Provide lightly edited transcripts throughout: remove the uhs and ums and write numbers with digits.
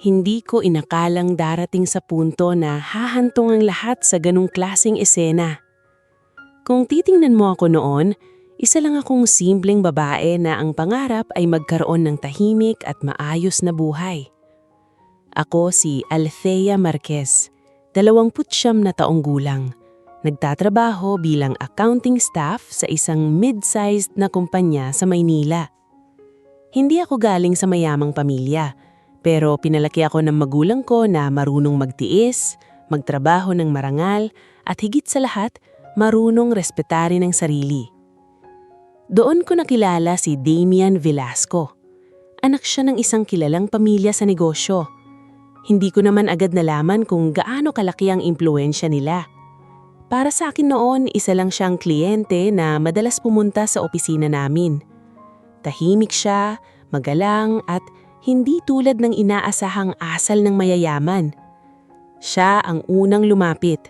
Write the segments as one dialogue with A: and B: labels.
A: Hindi ko inakalang darating sa punto na hahantong ang lahat sa ganung klaseng esena. Kung titingnan mo ako noon, isa lang akong simpleng babae na ang pangarap ay magkaroon ng tahimik at maayos na buhay. Ako si Althea Marquez, 29 na taong gulang. Nagtatrabaho bilang accounting staff sa isang mid-sized na kumpanya sa Maynila. Hindi ako galing sa mayamang pamilya, pero pinalaki ako ng magulang ko na marunong magtiis, magtrabaho ng marangal, at higit sa lahat, marunong respetarin ang sarili. Doon ko nakilala si Damian Velasco. Anak siya ng isang kilalang pamilya sa negosyo. Hindi ko naman agad nalaman kung gaano kalaki ang impluwensya nila. Para sa akin noon, isa lang siyang kliyente na madalas pumunta sa opisina namin. Tahimik siya, magalang at hindi tulad ng inaasahang asal ng mayayaman. Siya ang unang lumapit.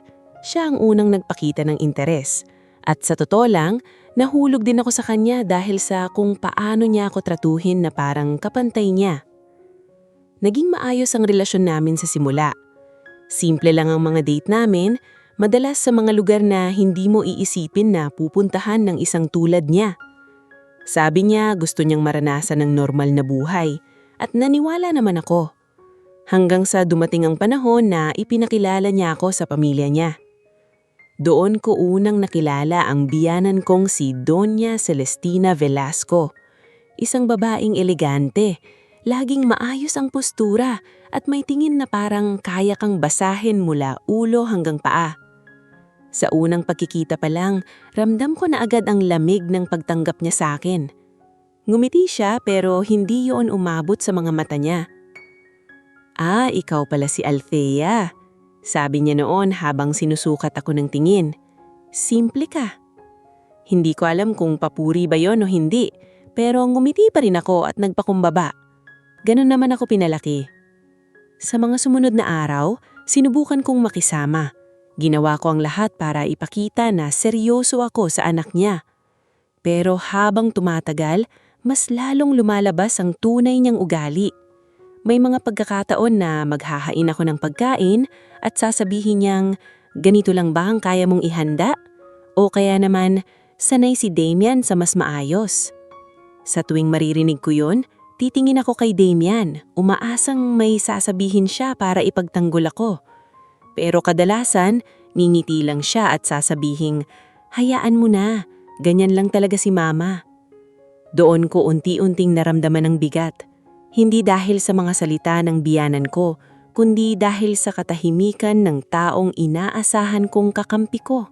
A: Siya ang unang nagpakita ng interes. At sa totoo lang, nahulog din ako sa kanya dahil sa kung paano niya ako tratuhin na parang kapantay niya. Naging maayos ang relasyon namin sa simula. Simple lang ang mga date namin, madalas sa mga lugar na hindi mo iisipin na pupuntahan ng isang tulad niya. Sabi niya gusto niyang maranasan ng normal na buhay at naniwala naman ako. Hanggang sa dumating ang panahon na ipinakilala niya ako sa pamilya niya. Doon ko unang nakilala ang biyanan kong si Doña Celestina Velasco. Isang babaeng elegante, laging maayos ang postura at may tingin na parang kaya kang basahin mula ulo hanggang paa. Sa unang pagkikita pa lang, ramdam ko na agad ang lamig ng pagtanggap niya sa akin. Ngumiti siya pero hindi yun umabot sa mga mata niya. "Ah, ikaw pala si Althea," sabi niya noon habang sinusukat ako ng tingin. "Simple ka." Hindi ko alam kung papuri ba yon o hindi, pero ngumiti pa rin ako at nagpakumbaba. Ganun naman ako pinalaki. Sa mga sumunod na araw, sinubukan kong makisama. Ginawa ko ang lahat para ipakita na seryoso ako sa anak niya. Pero habang tumatagal, mas lalong lumalabas ang tunay niyang ugali. May mga pagkakataon na maghahain ako ng pagkain at sasabihin niyang, "Ganito lang ba ang kaya mong ihanda?" O kaya naman, "Sanay si Damian sa mas maayos." Sa tuwing maririnig ko yun, titingin ako kay Damian, umaasang may sasabihin siya para ipagtanggol ako. Pero kadalasan, ngingiti lang siya at sasabihing, "Hayaan mo na, ganyan lang talaga si Mama." Doon ko unti-unting naramdaman ang bigat. Hindi dahil sa mga salita ng biyanan ko, kundi dahil sa katahimikan ng taong inaasahan kong kakampi ko.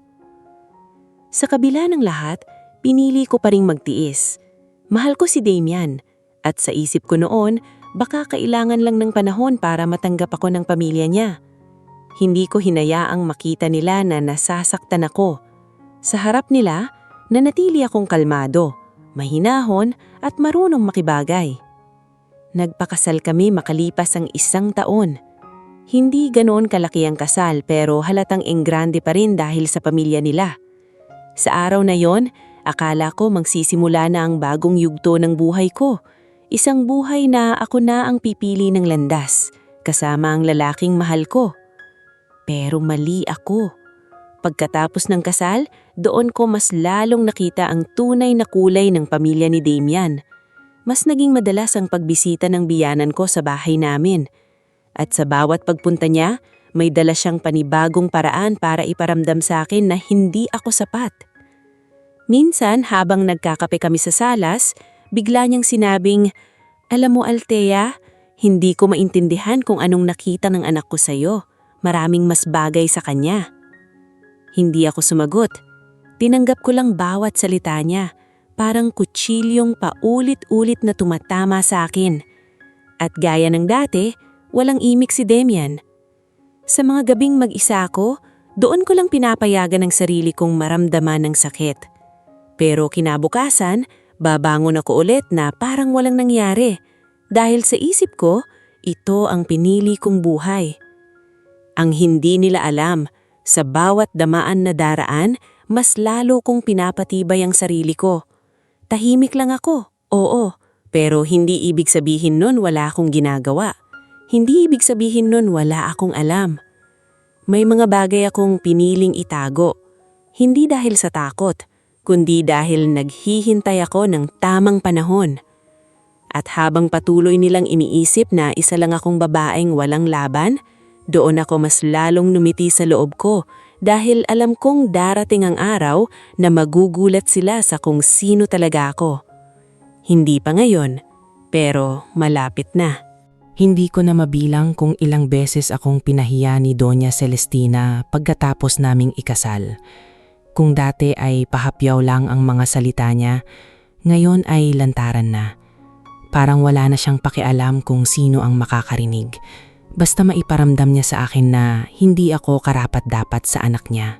A: Sa kabila ng lahat, pinili ko pa ring magtiis. Mahal ko si Damian, at sa isip ko noon, baka kailangan lang ng panahon para matanggap ako ng pamilya niya. Hindi ko hinayaang makita nila na nasasaktan ako. Sa harap nila, nanatili akong kalmado, mahinahon at marunong makibagay. Nagpakasal kami makalipas ang 1 taon. Hindi ganoon kalaki ang kasal pero halatang enggrande pa rin dahil sa pamilya nila. Sa araw na yon, akala ko magsisimula na ang bagong yugto ng buhay ko. Isang buhay na ako na ang pipili ng landas, kasama ang lalaking mahal ko. Pero mali ako. Pagkatapos ng kasal, doon ko mas lalong nakita ang tunay na kulay ng pamilya ni Damian. Mas naging madalas ang pagbisita ng biyanan ko sa bahay namin. At sa bawat pagpunta niya, may dala siyang panibagong paraan para iparamdam sa akin na hindi ako sapat. Minsan habang nagkakape kami sa salas, bigla niyang sinabing, "Alam mo Althea, hindi ko maintindihan kung anong nakita ng anak ko sa'yo. Maraming mas bagay sa kanya." Hindi ako sumagot. Tinanggap ko lang bawat salita niya, parang kutsilyong paulit-ulit na tumatama sa akin. At gaya ng dati, walang imik si Damian. Sa mga gabing mag-isa ako, doon ko lang pinapayagan ang sarili kong maramdaman ng sakit. Pero kinabukasan, babangon ako ulit na parang walang nangyari. Dahil sa isip ko, ito ang pinili kong buhay. Ang hindi nila alam, sa bawat damaan na daraan, mas lalo kong pinapatibay ang sarili ko. Tahimik lang ako, oo, pero hindi ibig sabihin nun wala akong ginagawa. Hindi ibig sabihin nun wala akong alam. May mga bagay akong piniling itago. Hindi dahil sa takot, kundi dahil naghihintay ako ng tamang panahon. At habang patuloy nilang iniisip na isa lang akong babaeng walang laban, doon ako mas lalong numiti sa loob ko dahil alam kong darating ang araw na magugulat sila sa kung sino talaga ako. Hindi pa ngayon, pero malapit na.
B: Hindi ko na mabilang kung ilang beses akong pinahiya ni Doña Celestina pagkatapos naming ikasal. Kung dati ay pahapyaw lang ang mga salita niya, ngayon ay lantaran na. Parang wala na siyang pakialam kung sino ang makakarinig. Basta maiparamdam niya sa akin na hindi ako karapat-dapat sa anak niya.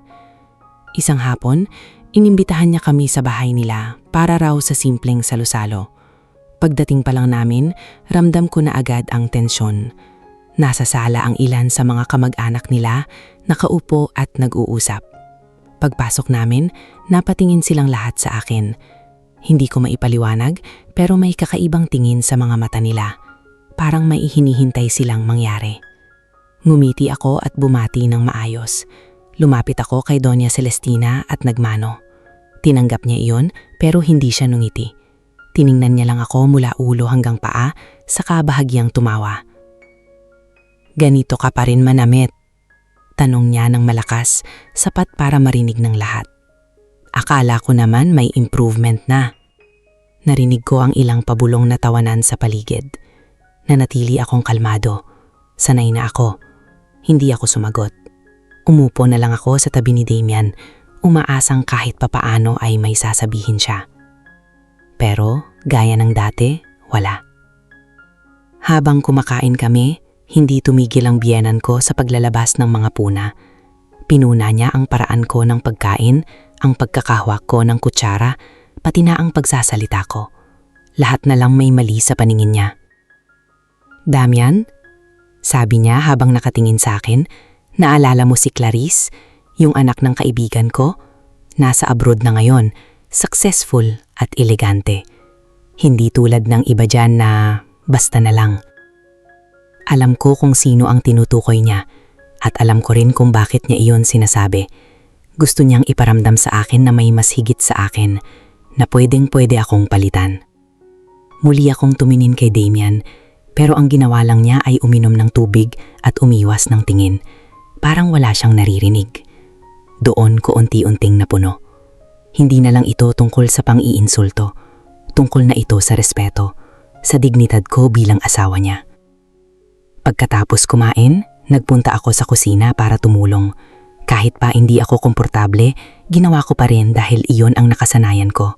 B: Isang hapon, inimbitahan niya kami sa bahay nila para raw sa simpleng salusalo. Pagdating pa lang namin, ramdam ko na agad ang tensyon. Nasa sala ang ilan sa mga kamag-anak nila, nakaupo at nag-uusap. Pagpasok namin, napatingin silang lahat sa akin. Hindi ko maipaliwanag pero may kakaibang tingin sa mga mata nila. Parang may hinihintay silang mangyari. Ngumiti ako at bumati ng maayos. Lumapit ako kay Doña Celestina at nagmano. Tinanggap niya iyon pero hindi siya nungiti. Tiningnan niya lang ako mula ulo hanggang paa, saka bahagyang tumawa. "Ganito ka pa rin manamit?" Tanong niya ng malakas, sapat para marinig ng lahat. Akala ko naman may improvement na. Narinig ko ang ilang pabulong na tawanan sa paligid. Nanatili akong kalmado. Sanay na ako. Hindi ako sumagot. Umupo na lang ako sa tabi ni Damian, umaasang kahit papaano ay may sasabihin siya. Pero gaya ng dati, wala. Habang kumakain kami, hindi tumigil ang biyenan ko sa paglalabas ng mga puna. Pinuna niya ang paraan ko ng pagkain, ang pagkakahawak ko ng kutsara, pati na ang pagsasalita ko. Lahat na lang may mali sa paningin niya. "Damian," sabi niya habang nakatingin sa akin, "naalala mo si Clarice, yung anak ng kaibigan ko? Nasa abroad na ngayon, successful at elegante. Hindi tulad ng iba dyan na basta na lang." Alam ko kung sino ang tinutukoy niya at alam ko rin kung bakit niya iyon sinasabi. Gusto niyang iparamdam sa akin na may mas higit sa akin, na pwedeng-pwede akong palitan. Muli akong tumingin kay Damian, pero ang ginawa lang niya ay uminom ng tubig at umiwas ng tingin. Parang wala siyang naririnig. Doon ko unti-unting napuno. Hindi na lang ito tungkol sa pang-iinsulto. Tungkol na ito sa respeto, sa dignidad ko bilang asawa niya. Pagkatapos kumain, nagpunta ako sa kusina para tumulong. Kahit pa hindi ako komportable, ginawa ko pa rin dahil iyon ang nakasanayan ko.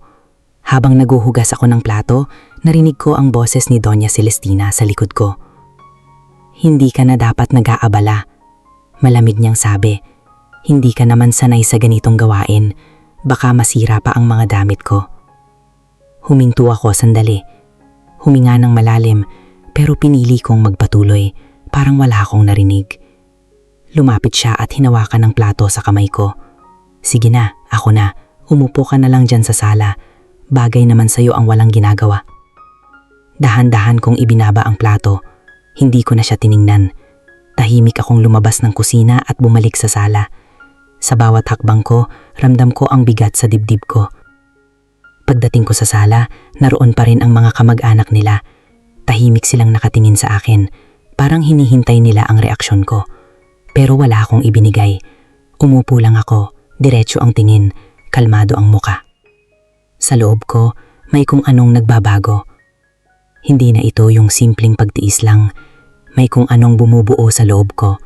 B: Habang naguhugas ako ng plato, narinig ko ang boses ni Doña Celestina sa likod ko. "Hindi ka na dapat nag-aabala." Malamig niyang sabi. "Hindi ka naman sanay sa ganitong gawain. Baka masira pa ang mga damit ko." Huminto ako sandali. Huminga ng malalim, pero pinili kong magpatuloy. Parang wala akong narinig. Lumapit siya at hinawakan ng plato sa kamay ko. "Sige na, ako na. Umupo ka na lang dyan sa sala. Bagay naman sa'yo ang walang ginagawa." Dahan-dahan kong ibinaba ang plato. Hindi ko na siya tiningnan. Tahimik akong lumabas ng kusina at bumalik sa sala. Sa bawat hakbang ko, ramdam ko ang bigat sa dibdib ko. Pagdating ko sa sala, naroon pa rin ang mga kamag-anak nila. Tahimik silang nakatingin sa akin. Parang hinihintay nila ang reaksyon ko. Pero wala akong ibinigay. Umupo lang ako, diretso ang tingin, kalmado ang muka. Sa loob ko, may kung anong nagbabago. Hindi na ito yung simpleng pagtiis lang. May kung anong bumubuo sa loob ko.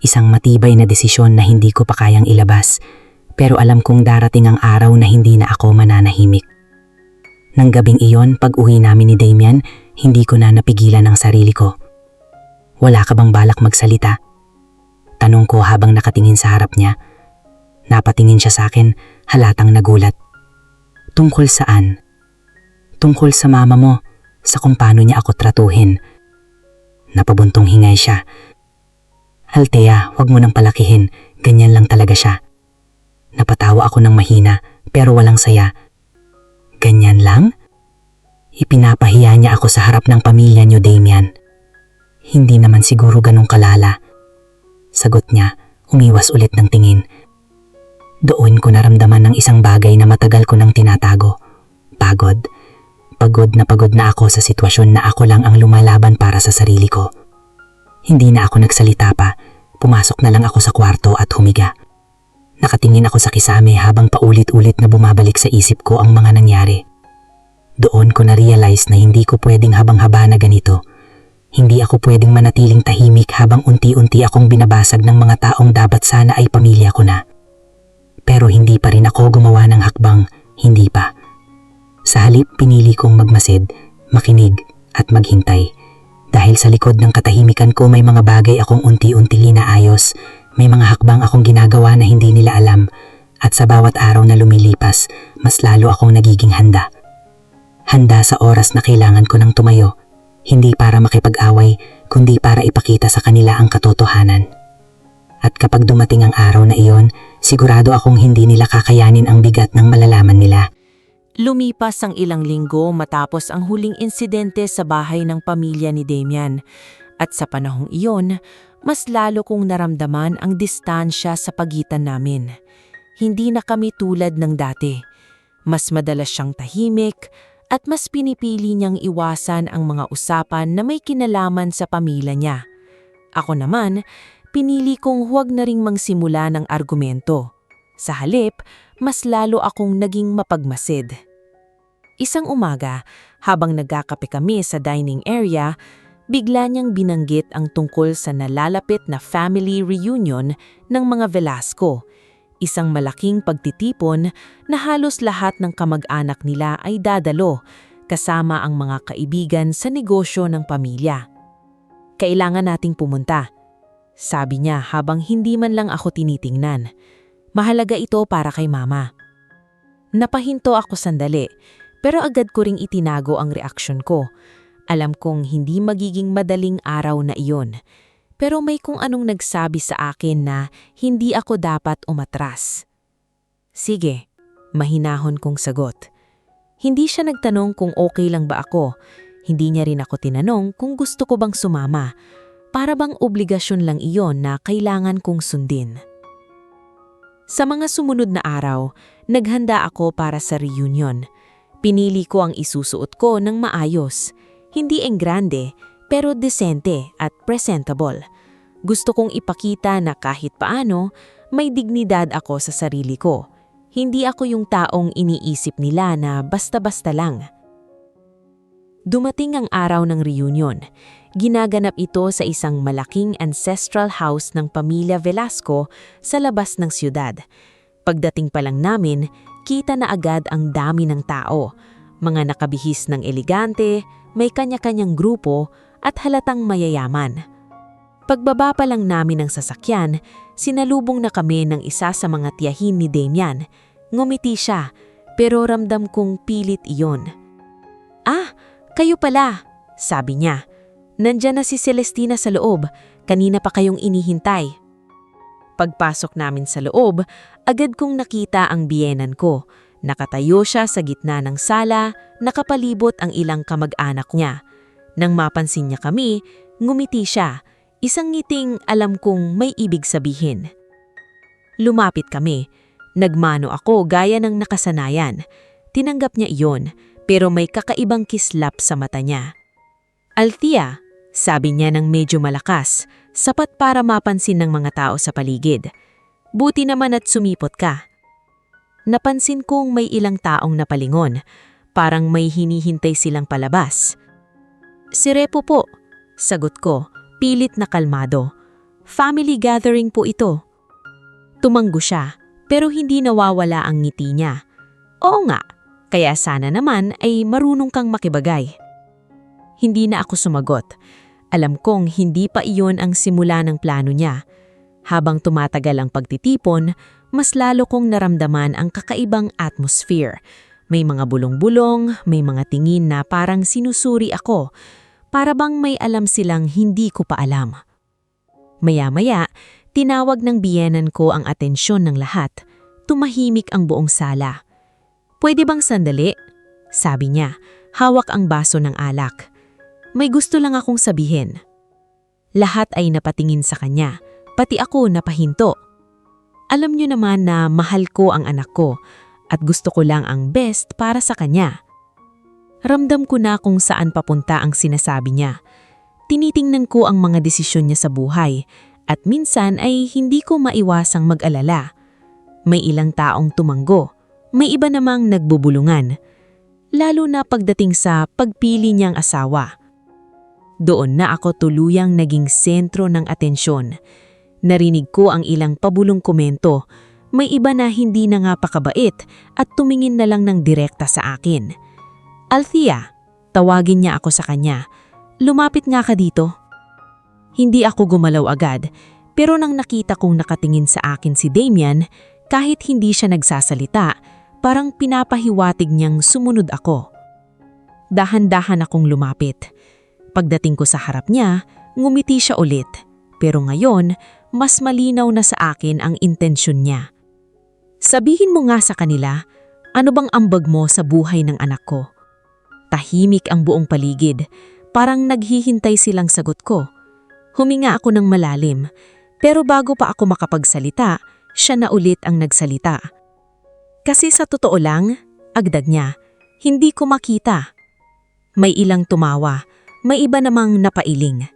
B: Isang matibay na desisyon na hindi ko pa kayang ilabas. Pero alam kong darating ang araw na hindi na ako mananahimik. Nang gabing iyon, pag-uwi namin ni Damian, hindi ko na napigilan ang sarili ko. "Wala ka bang balak magsalita?" Tanong ko habang nakatingin sa harap niya. Napatingin siya sa akin, halatang nagulat. "Tungkol saan?" "Tungkol sa mama mo, sa kung paano niya ako tratuhin." Napabuntong hingay siya. "Althea, huwag mo nang palakihin, ganyan lang talaga siya." Napatawa ako ng mahina, pero walang saya. "Ganyan lang?" "Ipinapahiya niya ako sa harap ng pamilya niyo, Damian." Hindi naman siguro ganong kalala. Sagot niya, umiwas ulit ng tingin. Doon ko naramdaman ng isang bagay na matagal ko nang tinatago. Pagod. Pagod na ako sa sitwasyon na ako lang ang lumalaban para sa sarili ko. Hindi na ako nagsalita pa. Pumasok na lang ako sa kwarto at humiga. Nakatingin ako sa kisame habang paulit-ulit na bumabalik sa isip ko ang mga nangyari. Doon ko na-realize na hindi ko pwedeng habang-haba na ganito. Hindi ako pwedeng manatiling tahimik habang unti-unti akong binabasag ng mga taong dapat sana ay pamilya ko na. Pero hindi pa rin ako gumawa ng hakbang, hindi pa. Sa halip pinili kong magmasid, makinig at maghintay. Dahil sa likod ng katahimikan ko may mga bagay akong unti-unti inaayos, may mga hakbang akong ginagawa na hindi nila alam, at sa bawat araw na lumilipas, mas lalo akong nagiging handa. Handa sa oras na kailangan ko ng tumayo, hindi para makipag-away, kundi para ipakita sa kanila ang katotohanan. At kapag dumating ang araw na iyon, sigurado akong hindi nila kakayanin ang bigat ng malalaman nila.
C: Lumipas ang ilang linggo matapos ang huling insidente sa bahay ng pamilya ni Damian. At sa panahong iyon, mas lalo kong naramdaman ang distansya sa pagitan namin. Hindi na kami tulad ng dati. Mas madalas siyang tahimik at mas pinipili niyang iwasan ang mga usapan na may kinalaman sa pamilya niya. Ako naman, pinili kong huwag na ring mangsimula ng argumento. Sa halip, mas lalo akong naging mapagmasid. Isang umaga, habang nagkakape kami sa dining area, bigla niyang binanggit ang tungkol sa nalalapit na family reunion ng mga Velasco. Isang malaking pagtitipon na halos lahat ng kamag-anak nila ay dadalo, kasama ang mga kaibigan sa negosyo ng pamilya. Kailangan nating pumunta, sabi niya habang hindi man lang ako tinitingnan. Mahalaga ito para kay mama. Napahinto ako sandali, pero agad ko ring itinago ang reaksyon ko. Alam kong hindi magiging madaling araw na iyon, pero may kung anong nagsabi sa akin na hindi ako dapat umatras. Sige, mahinahon kong sagot. Hindi siya nagtanong kung okay lang ba ako. Hindi niya rin ako tinanong kung gusto ko bang sumama. Para bang obligasyon lang iyon na kailangan kong sundin. Sa mga sumunod na araw, naghanda ako para sa reunion. Pinili ko ang isusuot ko ng maayos. Hindi enggrande, pero desente at presentable. Gusto kong ipakita na kahit paano, may dignidad ako sa sarili ko. Hindi ako yung taong iniisip nila na basta-basta lang. Dumating ang araw ng reunion. Ginaganap ito sa isang malaking ancestral house ng pamilya Velasco sa labas ng siyudad. Pagdating pa lang namin, kita na agad ang dami ng tao. Mga nakabihis ng elegante, may kanya-kanyang grupo at halatang mayayaman. Pagbaba pa lang namin ng sasakyan, sinalubong na kami ng isa sa mga tiyahin ni Damian. Ngumiti siya, pero ramdam kong pilit iyon. "Ah, kayo pala," sabi niya. "Nandyan na si Celestina sa loob, kanina pa kayong inihintay." Pagpasok namin sa loob, agad kong nakita ang biyenan ko. Nakatayo siya sa gitna ng sala, nakapalibot ang ilang kamag-anak niya. Nang mapansin niya kami, ngumiti siya, isang ngiting alam kong may ibig sabihin. Lumapit kami. Nagmano ako gaya ng nakasanayan. Tinanggap niya iyon, pero may kakaibang kislap sa mata niya. "Althea," sabi niya ng medyo malakas, sapat para mapansin ng mga tao sa paligid. "Buti naman at sumipot ka." Napansin kong may ilang taong napalingon, parang may hinihintay silang palabas. "Si Repo po," sagot ko, pilit na kalmado. "Family gathering po ito." Tumanggo siya, pero hindi nawawala ang ngiti niya. "Oo nga, kaya sana naman ay marunong kang makibagay." Hindi na ako sumagot. Alam kong hindi pa iyon ang simula ng plano niya. Habang tumatagal ang pagtitipon, mas lalo kong naramdaman ang kakaibang atmosphere. May mga bulong-bulong, may mga tingin na parang sinusuri ako, para bang may alam silang hindi ko pa alam. Maya-maya, tinawag ng biyenan ko ang atensyon ng lahat. Tumahimik ang buong sala. "Pwede bang sandali?" sabi niya, hawak ang baso ng alak. "May gusto lang akong sabihin." Lahat ay napatingin sa kanya, pati ako napahinto. Alam niyo naman na mahal ko ang anak ko at gusto ko lang ang best para sa kanya. Ramdam ko na kung saan papunta ang sinasabi niya. Tinitingnan ko ang mga desisyon niya sa buhay at minsan ay hindi ko maiwasang mag-alala. May ilang taong tumanggo, may iba namang nagbubulungan. Lalo na pagdating sa pagpili niyang asawa. Doon na ako tuluyang naging sentro ng atensyon. Narinig ko ang ilang pabulong komento. May iba na hindi na nga pakabait at tumingin na lang ng direkta sa akin. Althea, tawagin niya ako sa kanya. Lumapit nga ka dito. Hindi ako gumalaw agad, pero nang nakita kong nakatingin sa akin si Damian, kahit hindi siya nagsasalita, parang pinapahiwatig niyang sumunod ako. Dahan-dahan akong lumapit. Pagdating ko sa harap niya, ngumiti siya ulit. Pero ngayon, mas malinaw na sa akin ang intensyon niya. Sabihin mo nga sa kanila, ano bang ambag mo sa buhay ng anak ko? Tahimik ang buong paligid, parang naghihintay silang sagot ko. Huminga ako ng malalim, pero bago pa ako makapagsalita, siya na ulit ang nagsalita. Kasi sa totoo lang, agdag niya, hindi ko makita. May ilang tumawa, may iba namang napailing.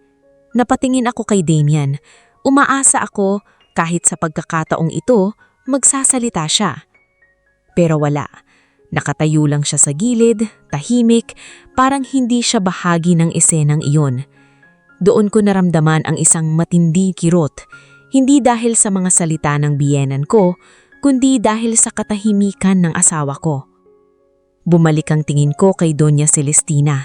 C: Napatingin ako kay Damian. Umaasa ako kahit sa pagkakataong ito, magsasalita siya. Pero wala. Nakatayo lang siya sa gilid, tahimik, parang hindi siya bahagi ng esenang iyon. Doon ko naramdaman ang isang matinding kirot, hindi dahil sa mga salita ng biyenan ko, kundi dahil sa katahimikan ng asawa ko. Bumalik ang tingin ko kay Doña Celestina.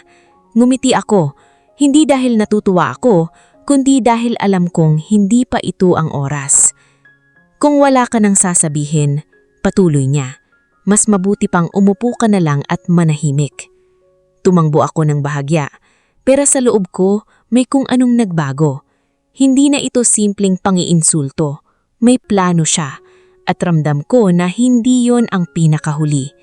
C: Ngumiti ako, hindi dahil natutuwa ako, kundi dahil alam kong hindi pa ito ang oras. Kung wala ka nang sasabihin, patuloy niya. Mas mabuti pang umupo ka na lang at manahimik. Tumangbo ako ng bahagya, pero sa loob ko may kung anong nagbago. Hindi na ito simpleng pangiinsulto, may plano siya at ramdam ko na hindi yon ang pinakahuli.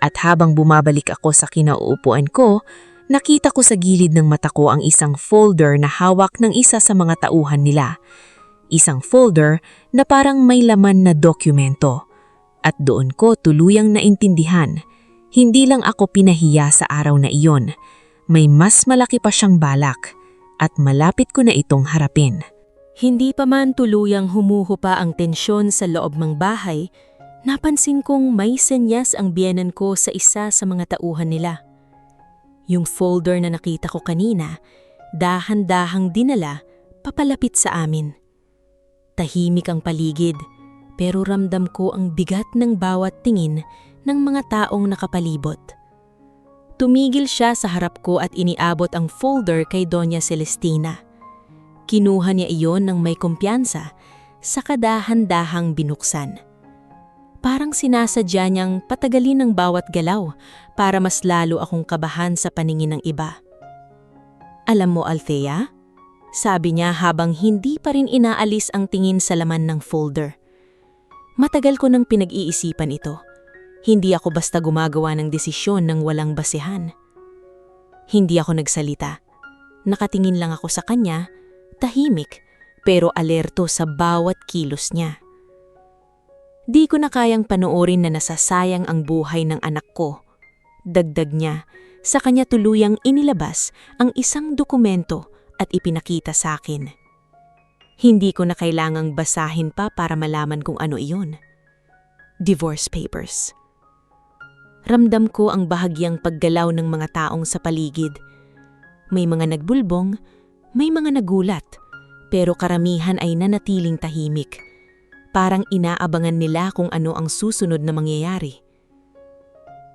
C: At habang bumabalik ako sa kinauupuan ko, nakita ko sa gilid ng mata ko ang isang folder na hawak ng isa sa mga tauhan nila. Isang folder na parang may laman na dokumento. At doon ko tuluyang naintindihan. Hindi lang ako pinahiya sa araw na iyon. May mas malaki pa siyang balak at malapit ko na itong harapin.
D: Hindi pa man tuluyang humuhupa ang tensyon sa loob ng bahay, napansin kong may senyas ang biyenan ko sa isa sa mga tauhan nila. Yung folder na nakita ko kanina, dahan-dahang dinala papalapit sa amin. Tahimik ang paligid, pero ramdam ko ang bigat ng bawat tingin ng mga taong nakapalibot. Tumigil siya sa harap ko at iniabot ang folder kay Doña Celestina. Kinuha niya iyon ng may kumpiyansa, saka dahan-dahang binuksan. Parang sinasadya niyang patagalin ang bawat galaw para mas lalo akong kabahan sa paningin ng iba. Alam mo, Althea? Sabi niya habang hindi pa rin inaalis ang tingin sa laman ng folder. Matagal ko nang pinag-iisipan ito. Hindi ako basta gumagawa ng desisyon ng walang basehan. Hindi ako nagsalita. Nakatingin lang ako sa kanya, tahimik, pero alerto sa bawat kilos niya. Di ko na kayang panoorin na nasasayang ang buhay ng anak ko. Dagdag niya, sa kanya tuluyang inilabas ang isang dokumento at ipinakita sa akin. Hindi ko na kailangang basahin pa para malaman kung ano iyon. Divorce papers. Ramdam ko ang bahagyang paggalaw ng mga taong sa paligid. May mga nagbulbong, may mga nagulat, pero karamihan ay nanatiling tahimik. Parang inaabangan nila kung ano ang susunod na mangyayari.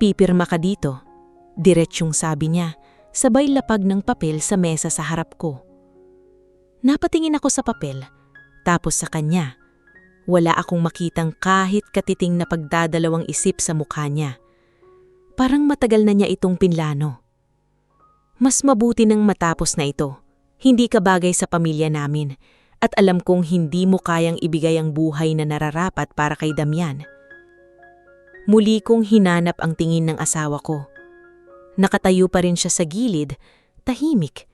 D: Pipirma ka dito, diretsyong sabi niya, sabay lapag ng papel sa mesa sa harap ko. Napatingin ako sa papel, tapos sa kanya. Wala akong makitang kahit katiting na pagdadalawang isip sa mukha niya. Parang matagal na niya itong pinlano. Mas mabuti nang matapos na ito. Hindi ka bagay sa pamilya namin. At alam kong hindi mo kayang ibigay ang buhay na nararapat para kay Damian. Muli kong hinanap ang tingin ng asawa ko. Nakatayo pa rin siya sa gilid, tahimik,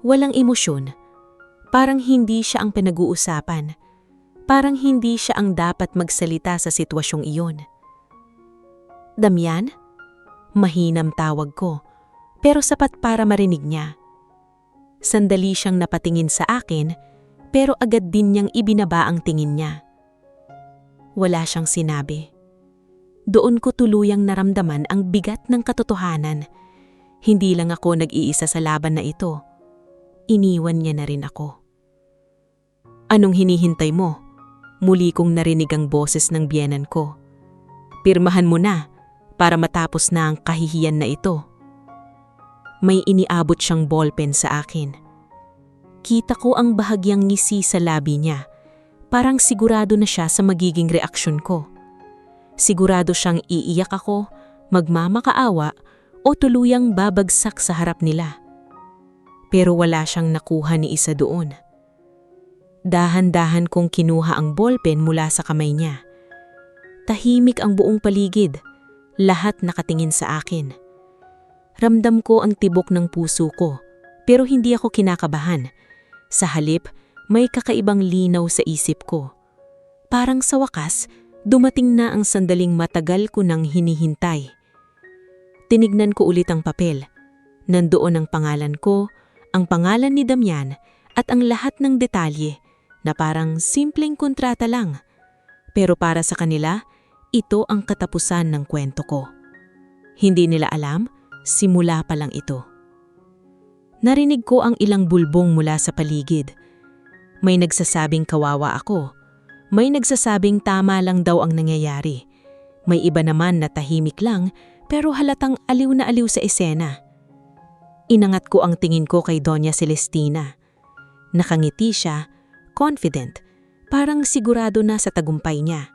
D: walang emosyon.
C: Parang hindi siya ang pinag-uusapan. Parang hindi siya ang dapat magsalita sa sitwasyong iyon. Damian? Mahinam tawag ko, pero sapat para marinig niya. Sandali siyang napatingin sa akin, pero agad din niyang ibinaba ang tingin niya. Wala siyang sinabi. Doon ko tuluyang naramdaman ang bigat ng katotohanan. Hindi lang ako nag-iisa sa laban na ito. Iniwan niya na rin ako. Anong hinihintay mo? Muli kong narinig ang boses ng biyenan ko. Pirmahan mo na para matapos na ang kahihiyan na ito. May iniabot siyang ballpen sa akin. Kita ko ang bahagyang ngisi sa labi niya. Parang sigurado na siya sa magiging reaksyon ko. Sigurado siyang iiyak ako, magmamakaawa o tuluyang babagsak sa harap nila. Pero wala siyang nakuha ni isa doon. Dahan-dahan kong kinuha ang ballpen mula sa kamay niya. Tahimik ang buong paligid, lahat nakatingin sa akin. Ramdam ko ang tibok ng puso ko, pero hindi ako kinakabahan. Sa halip, may kakaibang linaw sa isip ko. Parang sa wakas, dumating na ang sandaling matagal ko nang hinihintay. Tinignan ko ulit ang papel. Nandoon ang pangalan ko, ang pangalan ni Damian, at ang lahat ng detalye na parang simpleng kontrata lang. Pero para sa kanila, ito ang katapusan ng kwento ko. Hindi nila alam, simula pa lang ito. Narinig ko ang ilang bulbong mula sa paligid. May nagsasabing kawawa ako. May nagsasabing tama lang daw ang nangyayari. May iba naman na tahimik lang pero halatang aliw na aliw sa eksena. Inangat ko ang tingin ko kay Doña Celestina. Nakangiti siya, confident, parang sigurado na sa tagumpay niya.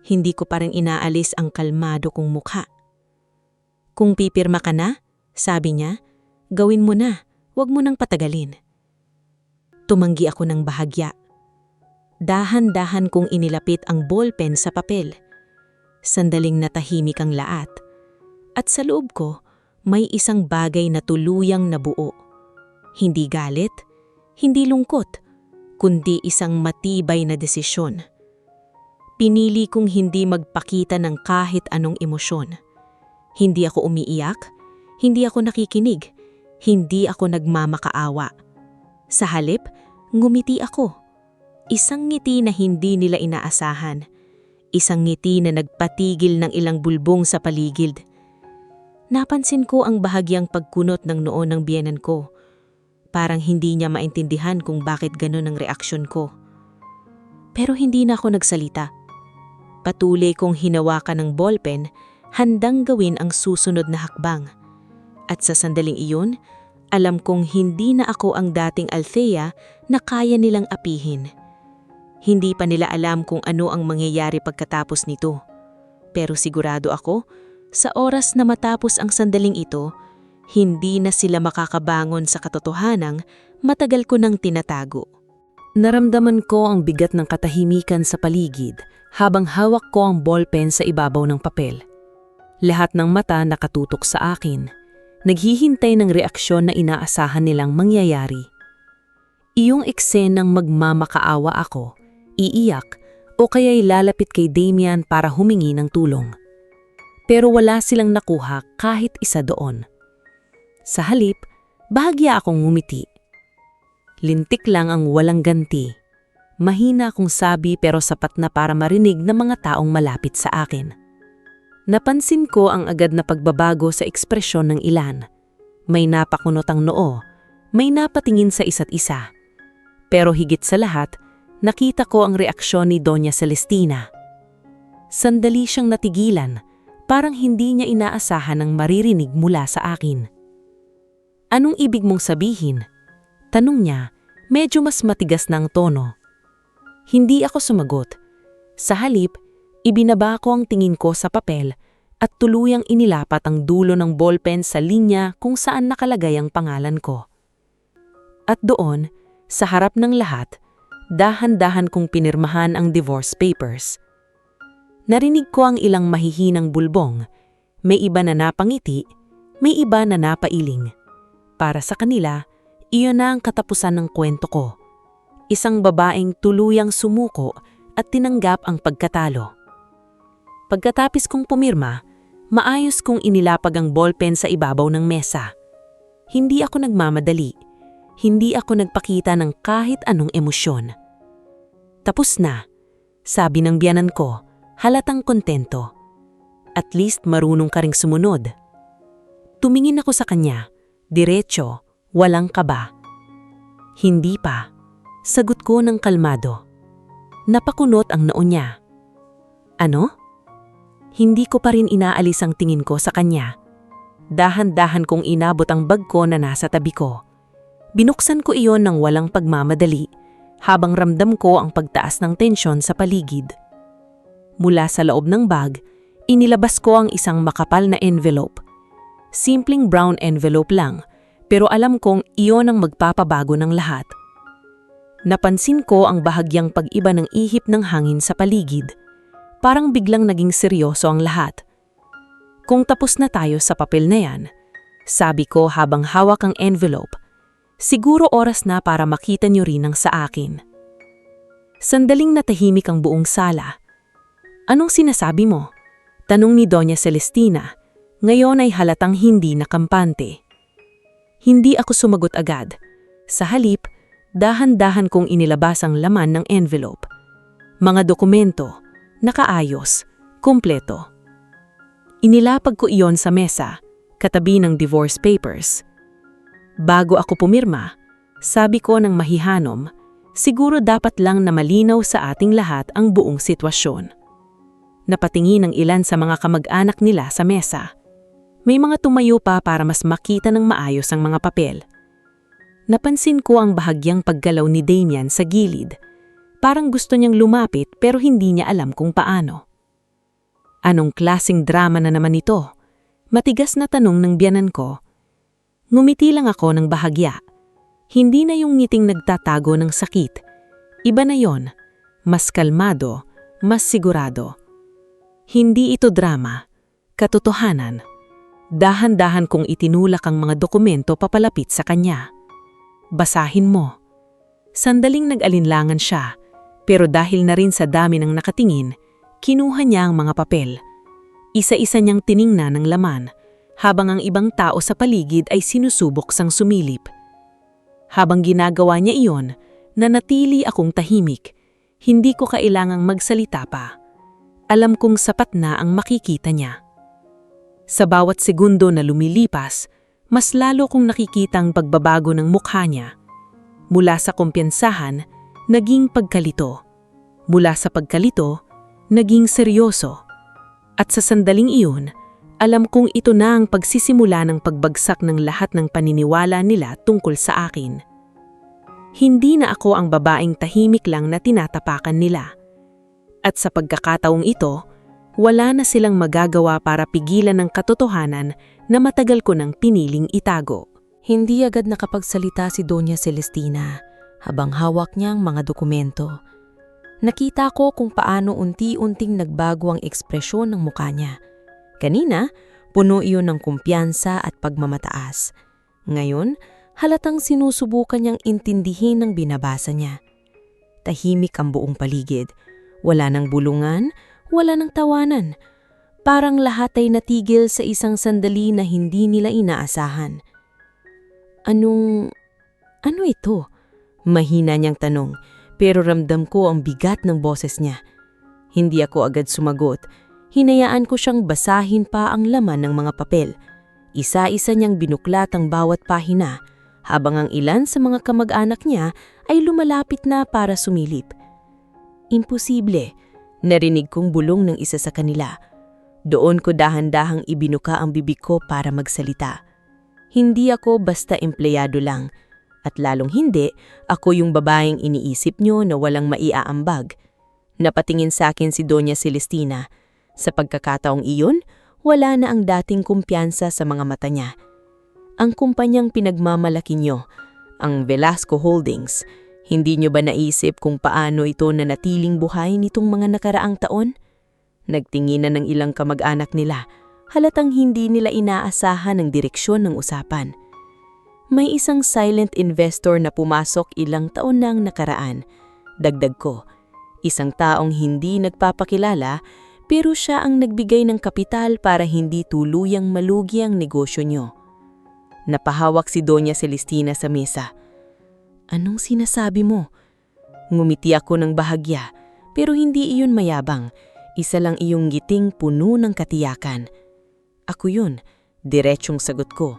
C: Hindi ko pa rin inaalis ang kalmado kong mukha. Kung pipirma ka na, sabi niya, gawin mo na, wag mo nang patagalin. Tumanggi ako ng bahagya. Dahan-dahan kong inilapit ang ballpen sa papel. Sandaling natahimik ang lahat. At sa loob ko, may isang bagay na tuluyang nabuo. Hindi galit, hindi lungkot, kundi isang matibay na desisyon. Pinili kong hindi magpakita ng kahit anong emosyon. Hindi ako umiiyak, hindi ako nakikinig, hindi ako nagmamakaawa. Sa halip, ngumiti ako. Isang ngiti na hindi nila inaasahan. Isang ngiti na nagpatigil ng ilang bulbong sa paligid. Napansin ko ang bahagyang pagkunot ng noo ng biyenan ko. Parang hindi niya maintindihan kung bakit ganun ang reaksyon ko. Pero hindi na ako nagsalita. Patuloy kong hinawakan ng ballpen, handang gawin ang susunod na hakbang. At sa sandaling iyon, alam kong hindi na ako ang dating Althea na kaya nilang apihin. Hindi pa nila alam kung ano ang mangyayari pagkatapos nito. Pero sigurado ako, sa oras na matapos ang sandaling ito, hindi na sila makakabangon sa katotohanang matagal ko nang tinatago.
A: Naramdaman ko ang bigat ng katahimikan sa paligid habang hawak ko ang ballpen sa ibabaw ng papel. Lahat ng mata nakatutok sa akin, naghihintay ng reaksyon na inaasahan nilang mangyayari. Iyong eksenang magmamakaawa ako, iiyak o kaya'y lalapit kay Damian para humingi ng tulong. Pero wala silang nakuha kahit isa doon. Sa halip, bahagya akong ngumiti. Lintik lang ang walang ganti. Mahina akong sabi pero sapat na para marinig ng mga taong malapit sa akin. Napansin ko ang agad na pagbabago sa ekspresyon ng ilan. May napakunot ang noo, may napatingin sa isa't isa. Pero higit sa lahat, nakita ko ang reaksyon ni Doña Celestina. Sandali siyang natigilan, parang hindi niya inaasahan ang maririnig mula sa akin. Anong ibig mong sabihin? Tanong niya, medyo mas matigas na ang tono. Hindi ako sumagot. Sa halip, ibinaba ko ang tingin ko sa papel at tuluyang inilapat ang dulo ng ballpen sa linya kung saan nakalagay ang pangalan ko. At doon, sa harap ng lahat, dahan-dahan kong pinirmahan ang divorce papers. Narinig ko ang ilang mahihinang bulbong. May iba na napangiti, may iba na napailing. Para sa kanila, iyon na ang katapusan ng kwento ko. Isang babaeng tuluyang sumuko at tinanggap ang pagkatalo. Pagkatapos kong pumirma, maayos kong inilapag ang ballpen sa ibabaw ng mesa. Hindi ako nagmamadali. Hindi ako nagpakita ng kahit anong emosyon. Tapos na, sabi ng biyanan ko, halatang kontento. At least marunong ka ring sumunod. Tumingin ako sa kanya, diretso, walang kaba. Hindi pa, sagot ko ng kalmado. Napakunot ang noo niya. Ano? Hindi ko pa rin inaalis ang tingin ko sa kanya. Dahan-dahan kong inabot ang bag ko na nasa tabi ko. Binuksan ko iyon ng walang pagmamadali, habang ramdam ko ang pagtaas ng tensyon sa paligid. Mula sa loob ng bag, inilabas ko ang isang makapal na envelope. Simpleng brown envelope lang, pero alam kong iyon ang magpapabago ng lahat. Napansin ko ang bahagyang pag-iba ng ihip ng hangin sa paligid. Parang biglang naging seryoso ang lahat. Kung tapos na tayo sa papel na yan, sabi ko habang hawak ang envelope, siguro oras na para makita niyo rin ang sa akin. Sandaling natahimik ang buong sala. Anong sinasabi mo? Tanong ni Doña Celestina. Ngayon ay halatang hindi nakampante. Hindi ako sumagot agad. Sa halip, dahan-dahan kong inilabas ang laman ng envelope. Mga dokumento, nakaayos, kumpleto. Inilapag ko iyon sa mesa, katabi ng divorce papers. Bago ako pumirma, sabi ko ng mahihanom, siguro dapat lang na malinaw sa ating lahat ang buong sitwasyon. Napatingin ang ilan sa mga kamag-anak nila sa mesa. May mga tumayo pa para mas makita ng maayos ang mga papel. Napansin ko ang bahagyang paggalaw ni Damian sa gilid. Parang gusto niyang lumapit pero hindi niya alam kung paano. Anong klaseng drama na naman ito? Matigas na tanong ng biyanan ko. Ngumiti lang ako ng bahagya. Hindi na yung ngiting nagtatago ng sakit. Iba na yon, mas kalmado, mas sigurado. Hindi ito drama, katotohanan. Dahan-dahan kong itinulak ang mga dokumento papalapit sa kanya. Basahin mo. Sandaling nag-alinlangan siya, pero dahil na rin sa dami ng nakatingin, kinuha niya ang mga papel. Isa-isa niyang tiningnan ng laman, habang ang ibang tao sa paligid ay sinusubok sang sumilip. Habang ginagawa niya iyon, nanatili akong tahimik. Hindi ko kailangang magsalita pa. Alam kong sapat na ang makikita niya. Sa bawat segundo na lumilipas, mas lalo kong nakikita ang pagbabago ng mukha niya. Mula sa kumpiyansahan, naging pagkalito. Mula sa pagkalito, naging seryoso. At sa sandaling iyon, alam kong ito na ang pagsisimula ng pagbagsak ng lahat ng paniniwala nila tungkol sa akin. Hindi na ako ang babaeng tahimik lang na tinatapakan nila. At sa pagkakataong ito, wala na silang magagawa para pigilan ang katotohanan na matagal ko nang piniling itago.
C: Hindi agad nakapagsalita si Doña Celestina habang hawak niya ang mga dokumento. Nakita ko kung paano unti-unting nagbago ang ekspresyon ng mukha niya. Kanina, puno iyon ng kumpiyansa at pagmamataas. Ngayon, halatang sinusubukan niyang intindihin ang binabasa niya. Tahimik ang buong paligid. Wala ng bulungan, wala ng tawanan. Parang lahat ay natigil sa isang sandali na hindi nila inaasahan. Ano ito? Mahina niyang tanong, pero ramdam ko ang bigat ng boses niya. Hindi ako agad sumagot. Hinayaan ko siyang basahin pa ang laman ng mga papel. Isa-isa niyang binuklat ang bawat pahina, habang ang ilan sa mga kamag-anak niya ay lumalapit na para sumilip. Imposible, narinig kong bulong ng isa sa kanila. Doon ko dahan-dahang ibinuka ang bibig ko para magsalita. Hindi ako basta empleyado lang, at lalong hindi ako yung babaeng iniisip nyo na walang maiaambag. Napatingin sa akin si Doña Celestina. Sa pagkakataong iyon, wala na ang dating kumpiyansa sa mga mata niya. Ang kumpanyang pinagmamalaki nyo, ang Velasco Holdings, hindi nyo ba naisip kung paano ito nanatiling buhay nitong mga nakaraang taon? Nagtinginan ng ilang kamag-anak nila, halatang hindi nila inaasahan ang direksyon ng usapan.
A: May isang silent investor na pumasok ilang taon nang nakaraan. Dagdag ko, isang taong hindi nagpapakilala pero siya ang nagbigay ng kapital para hindi tuluyang malugi ang negosyo nyo. Napahawak si Doña Celestina sa mesa. Anong sinasabi mo? Ngumiti ako ng bahagya, pero hindi iyon mayabang. Isa lang iyong ngiting puno ng katiyakan. Ako yun, diretsong sagot ko.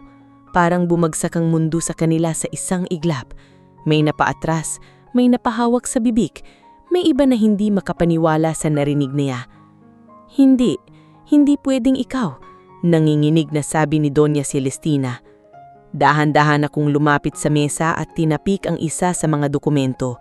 A: Parang bumagsak ang mundo sa kanila sa isang iglap. May napaatras, may napahawak sa bibig, may iba na hindi makapaniwala sa narinig niya. Hindi pwedeng ikaw, nanginginig na sabi ni Doña Celestina. Dahan-dahan akong lumapit sa mesa at tinapik ang isa sa mga dokumento.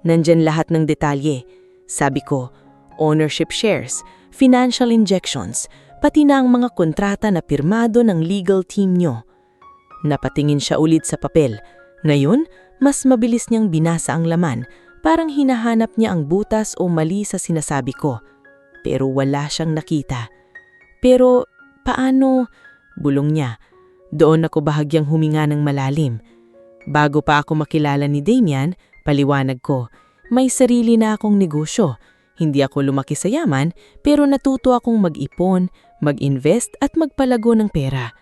A: Nandyan lahat ng detalye. Sabi ko, ownership shares, financial injections, pati na ang mga kontrata na pirmado ng legal team nyo. Napatingin siya ulit sa papel. Ngayon, mas mabilis niyang binasa ang laman, parang hinahanap niya ang butas o mali sa sinasabi ko. Pero wala siyang nakita. Pero, paano? Bulong niya. Doon ako bahagyang huminga ng malalim. Bago pa ako makilala ni Damian, paliwanag ko, may sarili na akong negosyo. Hindi ako lumaki sa yaman, pero natuto akong mag-ipon, mag-invest at magpalago ng pera.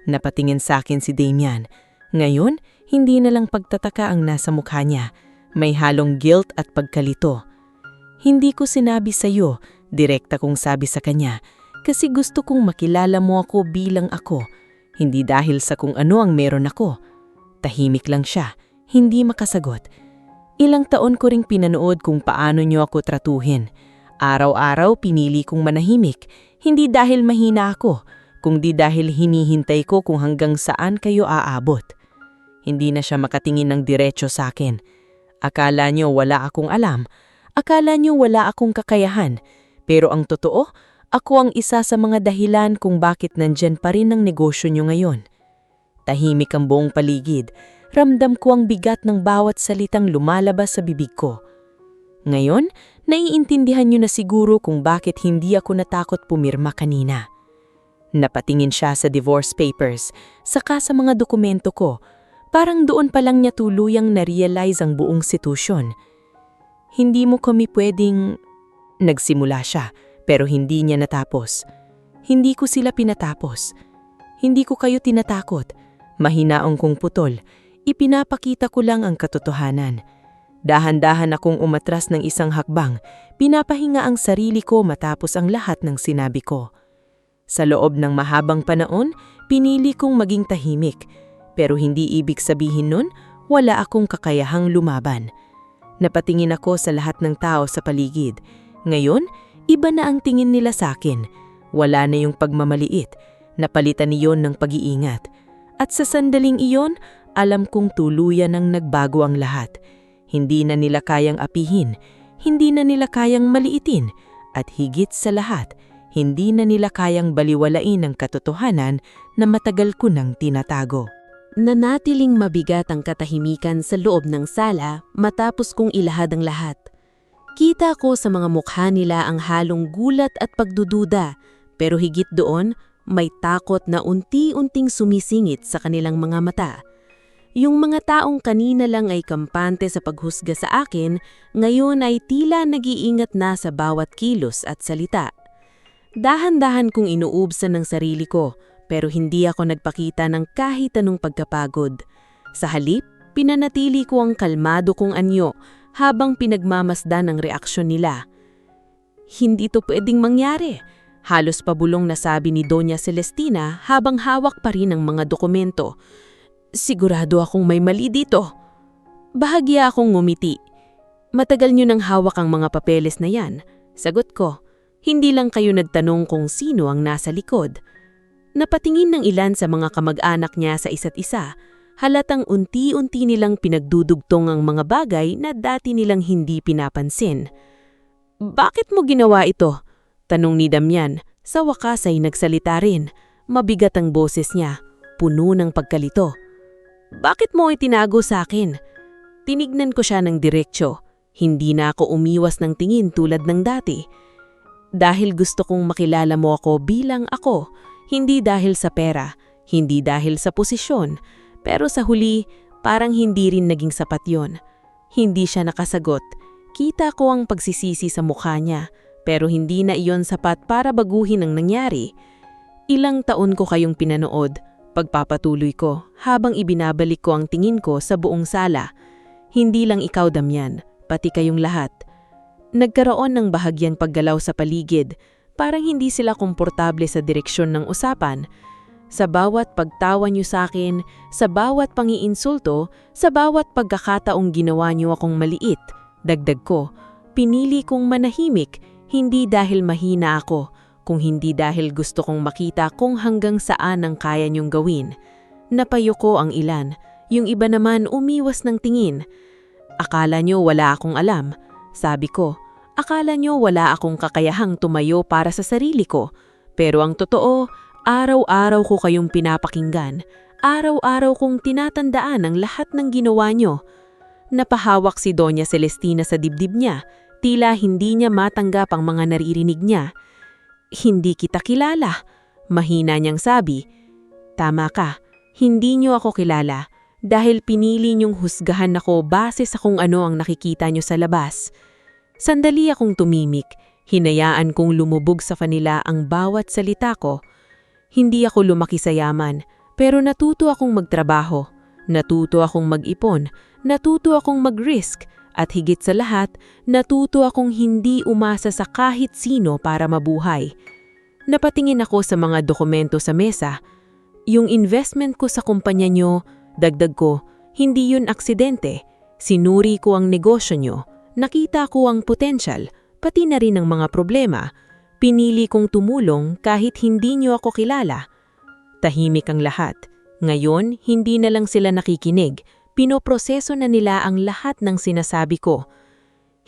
A: Napatingin sa akin si Damian. Ngayon, hindi na lang pagtataka ang nasa mukha niya. May halong guilt at pagkalito. Hindi ko sinabi sa iyo, direkta kong sabi sa kanya, kasi gusto kong makilala mo ako bilang ako. Hindi dahil sa kung ano ang meron ako. Tahimik lang siya, hindi makasagot. Ilang taon ko ring pinanood kung paano niyo ako tratuhin. Araw-araw pinili kong manahimik, hindi dahil mahina ako, kundi dahil hinihintay ko kung hanggang saan kayo aabot. Hindi na siya makatingin ng diretso sa akin. Akala niyo wala akong alam, akala niyo wala akong kakayahan, pero ang totoo, ako ang isa sa mga dahilan kung bakit nandyan pa rin ang negosyo niyo ngayon. Tahimik ang buong paligid, ramdam ko ang bigat ng bawat salitang lumalabas sa bibig ko. Ngayon, naiintindihan niyo na siguro kung bakit hindi ako natakot pumirma kanina. Napatingin siya sa divorce papers, saka sa mga dokumento ko. Parang doon pa lang niya tuluyang na-realize ang buong sitwasyon. Hindi mo kami pwedeng... Nagsimula siya, pero hindi niya natapos. Hindi ko sila pinatapos. Hindi ko kayo tinatakot. Mahinaong kong putol. Ipinapakita ko lang ang katotohanan. Dahan-dahan akong umatras ng isang hakbang. Pinapahinga ang sarili ko matapos ang lahat ng sinabi ko. Sa loob ng mahabang panahon, pinili kong maging tahimik. Pero hindi ibig sabihin nun, wala akong kakayahang lumaban. Napatingin ako sa lahat ng tao sa paligid. Ngayon, iba na ang tingin nila sa akin. Wala na yung pagmamaliit. Napalitan niyon ng pag-iingat. At sa sandaling iyon, alam kong tuluyan ang nagbago ang lahat. Hindi na nila kayang apihin. Hindi na nila kayang maliitin. At higit sa lahat, hindi na nila kayang baliwalain ang katotohanan na matagal ko nang tinatago.
C: Nanatiling mabigat ang katahimikan sa loob ng sala matapos kong ilahad ang lahat. Kita ko sa mga mukha nila ang halong gulat at pagdududa, pero higit doon, may takot na unti-unting sumisingit sa kanilang mga mata. Yung mga taong kanina lang ay kampante sa paghusga sa akin, ngayon ay tila nag-iingat na sa bawat kilos at salita. Dahan-dahan kong inuubsan ng sarili ko, pero hindi ako nagpakita ng kahit anong pagkapagod. Sa halip, pinanatili ko ang kalmado kong anyo habang pinagmamasdan ang reaksyon nila. Hindi to pwedeng mangyari. Halos pabulong na sabi ni Doña Celestina habang hawak pa rin ang mga dokumento. Sigurado akong may mali dito. Bahagya akong ngumiti. Matagal niyo nang hawak ang mga papeles na yan. Sagot ko. Hindi lang kayo nagtanong kung sino ang nasa likod. Napatingin ng ilan sa mga kamag-anak niya sa isa't isa, halatang unti-unti nilang pinagdudugtong ang mga bagay na dati nilang hindi pinapansin. Bakit mo ginawa ito? Tanong ni Damian. Sa wakas ay nagsalita rin. Mabigat ang boses niya, puno ng pagkalito. Bakit mo itinago sa akin? Tinignan ko siya ng diretsyo. Hindi na ako umiwas ng tingin tulad ng dati. Dahil gusto kong makilala mo ako bilang ako, hindi dahil sa pera, hindi dahil sa posisyon, Pero sa huli, parang hindi rin naging sapat yon. Hindi siya nakasagot. Kita ko ang pagsisisi sa mukha niya, pero hindi na iyon sapat para baguhin ang nangyari. Ilang taon ko kayong pinanood, pagpapatuloy ko habang ibinabalik ko ang tingin ko sa buong sala. Hindi lang ikaw, Damian, pati kayong lahat. Nagkaroon ng bahagyang paggalaw sa paligid, parang hindi sila komportable sa direksyon ng usapan. Sa bawat pagtawa niyo sa akin, sa bawat pangiinsulto, sa bawat pagkakataong ginawa niyo akong maliit, dagdag ko, pinili kong manahimik, hindi dahil mahina ako, kung hindi dahil gusto kong makita kung hanggang saan ang kaya niyong gawin. Napayo ko ang ilan, yung iba naman umiwas ng tingin. Akala niyo wala akong alam. Sabi ko, akala niyo wala akong kakayahang tumayo para sa sarili ko. Pero ang totoo, araw-araw ko kayong pinapakinggan. Araw-araw kong tinatandaan ang lahat ng ginawa niyo. Napahawak si Doña Celestina sa dibdib niya. Tila hindi niya matanggap ang mga naririnig niya. Hindi kita kilala. Mahina niyang sabi. Tama ka, hindi niyo ako kilala. Dahil pinili niyong husgahan ako base sa kung ano ang nakikita niyo sa labas. Sandali akong tumimik, hinayaan kong lumubog sa kanila ang bawat salita ko. Hindi ako lumaki sa yaman, pero natuto akong magtrabaho, natuto akong mag-ipon, natuto akong mag-risk, at higit sa lahat, natuto akong hindi umasa sa kahit sino para mabuhay. Napatingin ako sa mga dokumento sa mesa. Yung investment ko sa kumpanya niyo, dagdag ko, hindi yun aksidente. Sinuri ko ang negosyo nyo. Nakita ko ang potensyal, pati na rin ang mga problema. Pinili kong tumulong kahit hindi nyo ako kilala. Tahimik ang lahat. Ngayon, hindi na lang sila nakikinig. Pinoproseso na nila ang lahat ng sinasabi ko.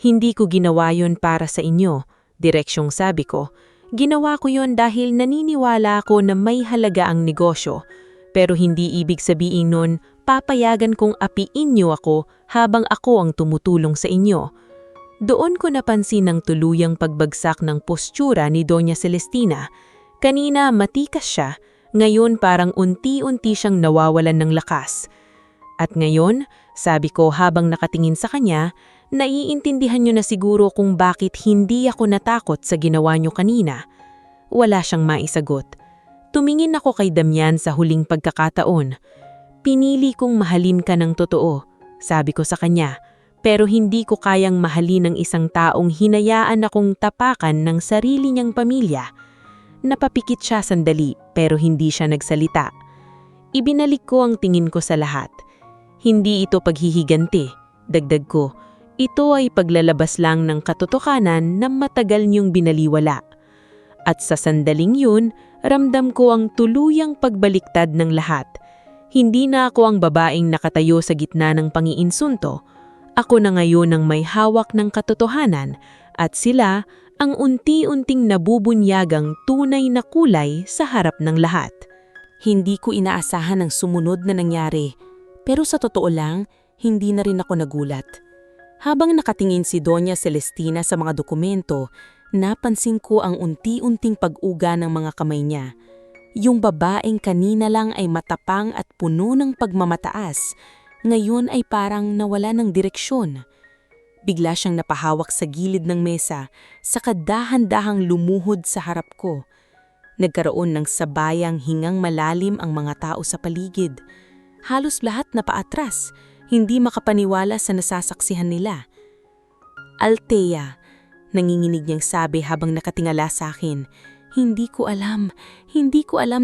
C: Hindi ko ginawa yun para sa inyo, direksyong sabi ko. Ginawa ko yun dahil naniniwala ako na may halaga ang negosyo. Pero hindi ibig sabihin nun, papayagan kong apiin niyo ako habang ako ang tumutulong sa inyo. Doon ko napansin ang tuluyang pagbagsak ng postura ni Doña Celestina. Kanina matikas siya, ngayon parang unti-unti siyang nawawalan ng lakas. At ngayon, sabi ko habang nakatingin sa kanya, naiintindihan niyo na siguro kung bakit hindi ako natakot sa ginawa niyo kanina. Wala siyang maisagot. Tumingin ako kay Damian sa huling pagkakataon. Pinili kong mahalin ka ng totoo, sabi ko sa kanya, pero hindi ko kayang mahalin ng isang taong hinayaan akong tapakan ng sarili niyang pamilya. Napapikit siya sandali pero hindi siya nagsalita. Ibinalik ko ang tingin ko sa lahat. Hindi ito paghihiganti, dagdag ko. Ito ay paglalabas lang ng katotohanan na matagal niyong binaliwala. At sa sandaling yun, ramdam ko ang tuluyang pagbaliktad ng lahat. Hindi na ako ang babaeng nakatayo sa gitna ng pangiinsunto. Ako na ngayon ang may hawak ng katotohanan at sila ang unti-unting nabubunyagang tunay na kulay sa harap ng lahat.
B: Hindi ko inaasahan ang sumunod na nangyari, pero sa totoo lang, hindi na rin ako nagulat. Habang nakatingin si Doña Celestina sa mga dokumento, napansin ko ang unti-unting pag-uga ng mga kamay niya. Yung babaeng kanina lang ay matapang at puno ng pagmamataas, ngayon ay parang nawala ng direksyon. Bigla siyang napahawak sa gilid ng mesa, saka dahan-dahang lumuhod sa harap ko. Nagkaroon ng sabayang hingang malalim ang mga tao sa paligid. Halos lahat na paatras, hindi makapaniwala sa nasasaksihan nila. Althea, nanginginig niyang sabi habang nakatingala sa akin. Hindi ko alam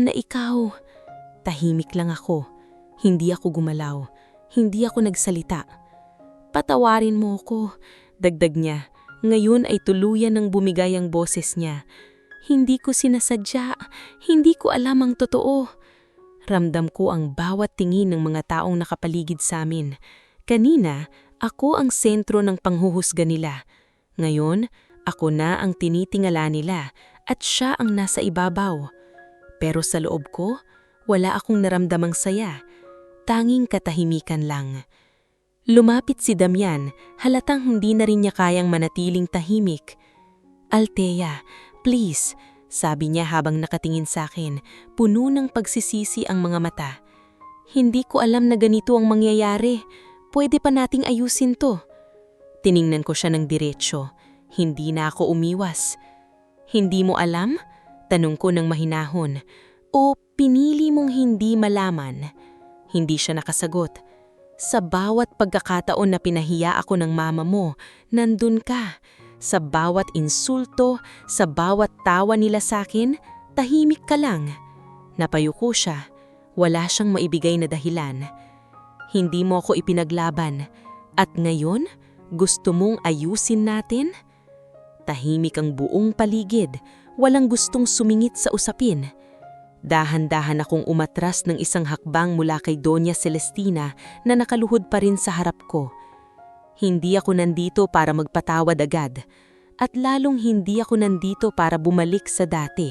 B: na ikaw. Tahimik lang ako. Hindi ako gumalaw. Hindi ako nagsalita. Patawarin mo ko, dagdag niya. Ngayon ay tuluyan ng bumigay ang boses niya. Hindi ko sinasadya. Hindi ko alam ang totoo. Ramdam ko ang bawat tingin ng mga taong nakapaligid sa amin. Kanina, ako ang sentro ng panghuhusga nila. Ngayon, ako na ang tinitingala nila at siya ang nasa ibabaw. Pero sa loob ko, wala akong naramdamang saya. Tanging katahimikan lang. Lumapit si Damian, halatang hindi na rin niya kayang manatiling tahimik. Althea, please, sabi niya habang nakatingin sa akin, puno ng pagsisisi ang mga mata.
D: Hindi ko alam na ganito ang mangyayari. Pwede pa nating ayusin to. Tiningnan ko siya ng diretsyo. Hindi na ako umiwas. Hindi mo alam? Tanong ko ng mahinahon. O pinili mong hindi malaman? Hindi siya nakasagot. Sa bawat pagkakataon na pinahiya ako ng mama mo, nandun ka. Sa bawat insulto, sa bawat tawa nila sakin, tahimik ka lang. Napayuko siya. Wala siyang maibigay na dahilan. Hindi mo ako ipinaglaban. At ngayon, gusto mong ayusin natin? Tahimik ang buong paligid. Walang gustong sumingit sa usapin. Dahan-dahan akong umatras ng isang hakbang mula kay Doña Celestina na nakaluhod pa rin sa harap ko. Hindi ako nandito para magpatawad agad. At lalong hindi ako nandito para bumalik sa dati.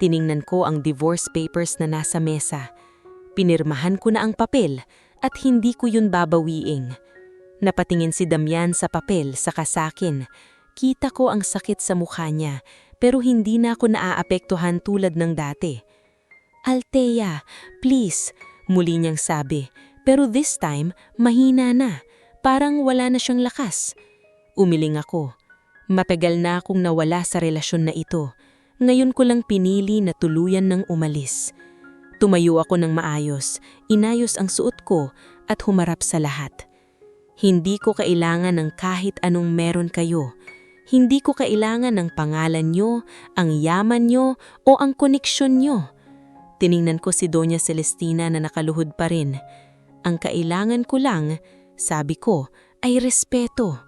D: Tiningnan ko ang divorce papers na nasa mesa. Pinirmahan ko na ang papel at hindi ko yun babawiing. Napatingin si Damian sa papel saka sakin. Kita ko ang sakit sa mukha niya pero hindi na ako naaapektuhan tulad ng dati. Althea, please, muli niyang sabi. Pero this time, mahina na. Parang wala na siyang lakas. Umiling ako. Matagal na akong nawala sa relasyon na ito. Ngayon ko lang pinili na tuluyan ng umalis. Tumayo ako ng maayos, inayos ang suot ko at humarap sa lahat. Hindi ko kailangan ng kahit anong meron kayo. Hindi ko kailangan ng pangalan nyo, ang yaman nyo o ang koneksyon nyo. Tiningnan ko si Doña Celestina na nakaluhod pa rin. Ang kailangan ko lang, sabi ko, ay respeto.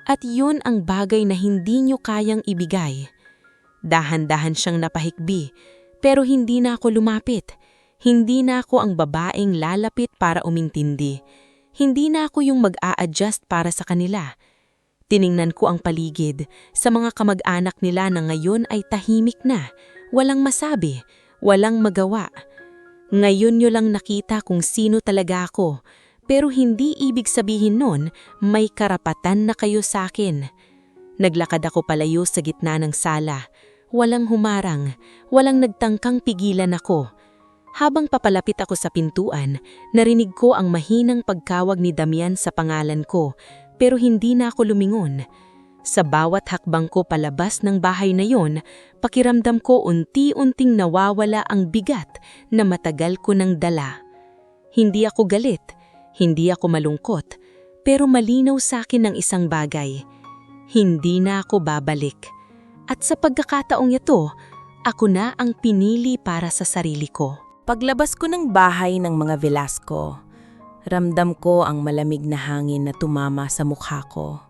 D: At yun ang bagay na hindi nyo kayang ibigay. Dahan-dahan siyang napahikbi, pero hindi na ako lumapit. Hindi na ako ang babaeng lalapit para umintindi. Hindi na ako yung mag-a-adjust para sa kanila. Tiningnan ko ang paligid sa mga kamag-anak nila na ngayon ay tahimik na, walang masabi, walang magawa. Ngayon nyo lang nakita kung sino talaga ako, pero hindi ibig sabihin nun may karapatan na kayo sa akin. Naglakad ako palayo sa gitna ng sala. Walang humarang, walang nagtangkang pigilan ako. Habang papalapit ako sa pintuan, narinig ko ang mahinang pagkawag ni Damian sa pangalan ko, pero hindi na ako lumingon. Sa bawat hakbang ko palabas ng bahay na yon, pakiramdam ko unti-unting nawawala ang bigat na matagal ko nang dala. Hindi ako galit, hindi ako malungkot, pero malinaw sa akin ang isang bagay. Hindi na ako babalik. At sa pagkakataong ito, ako na ang pinili para sa sarili ko.
A: Paglabas ko ng bahay ng mga Velasco, ramdam ko ang malamig na hangin na tumama sa mukha ko.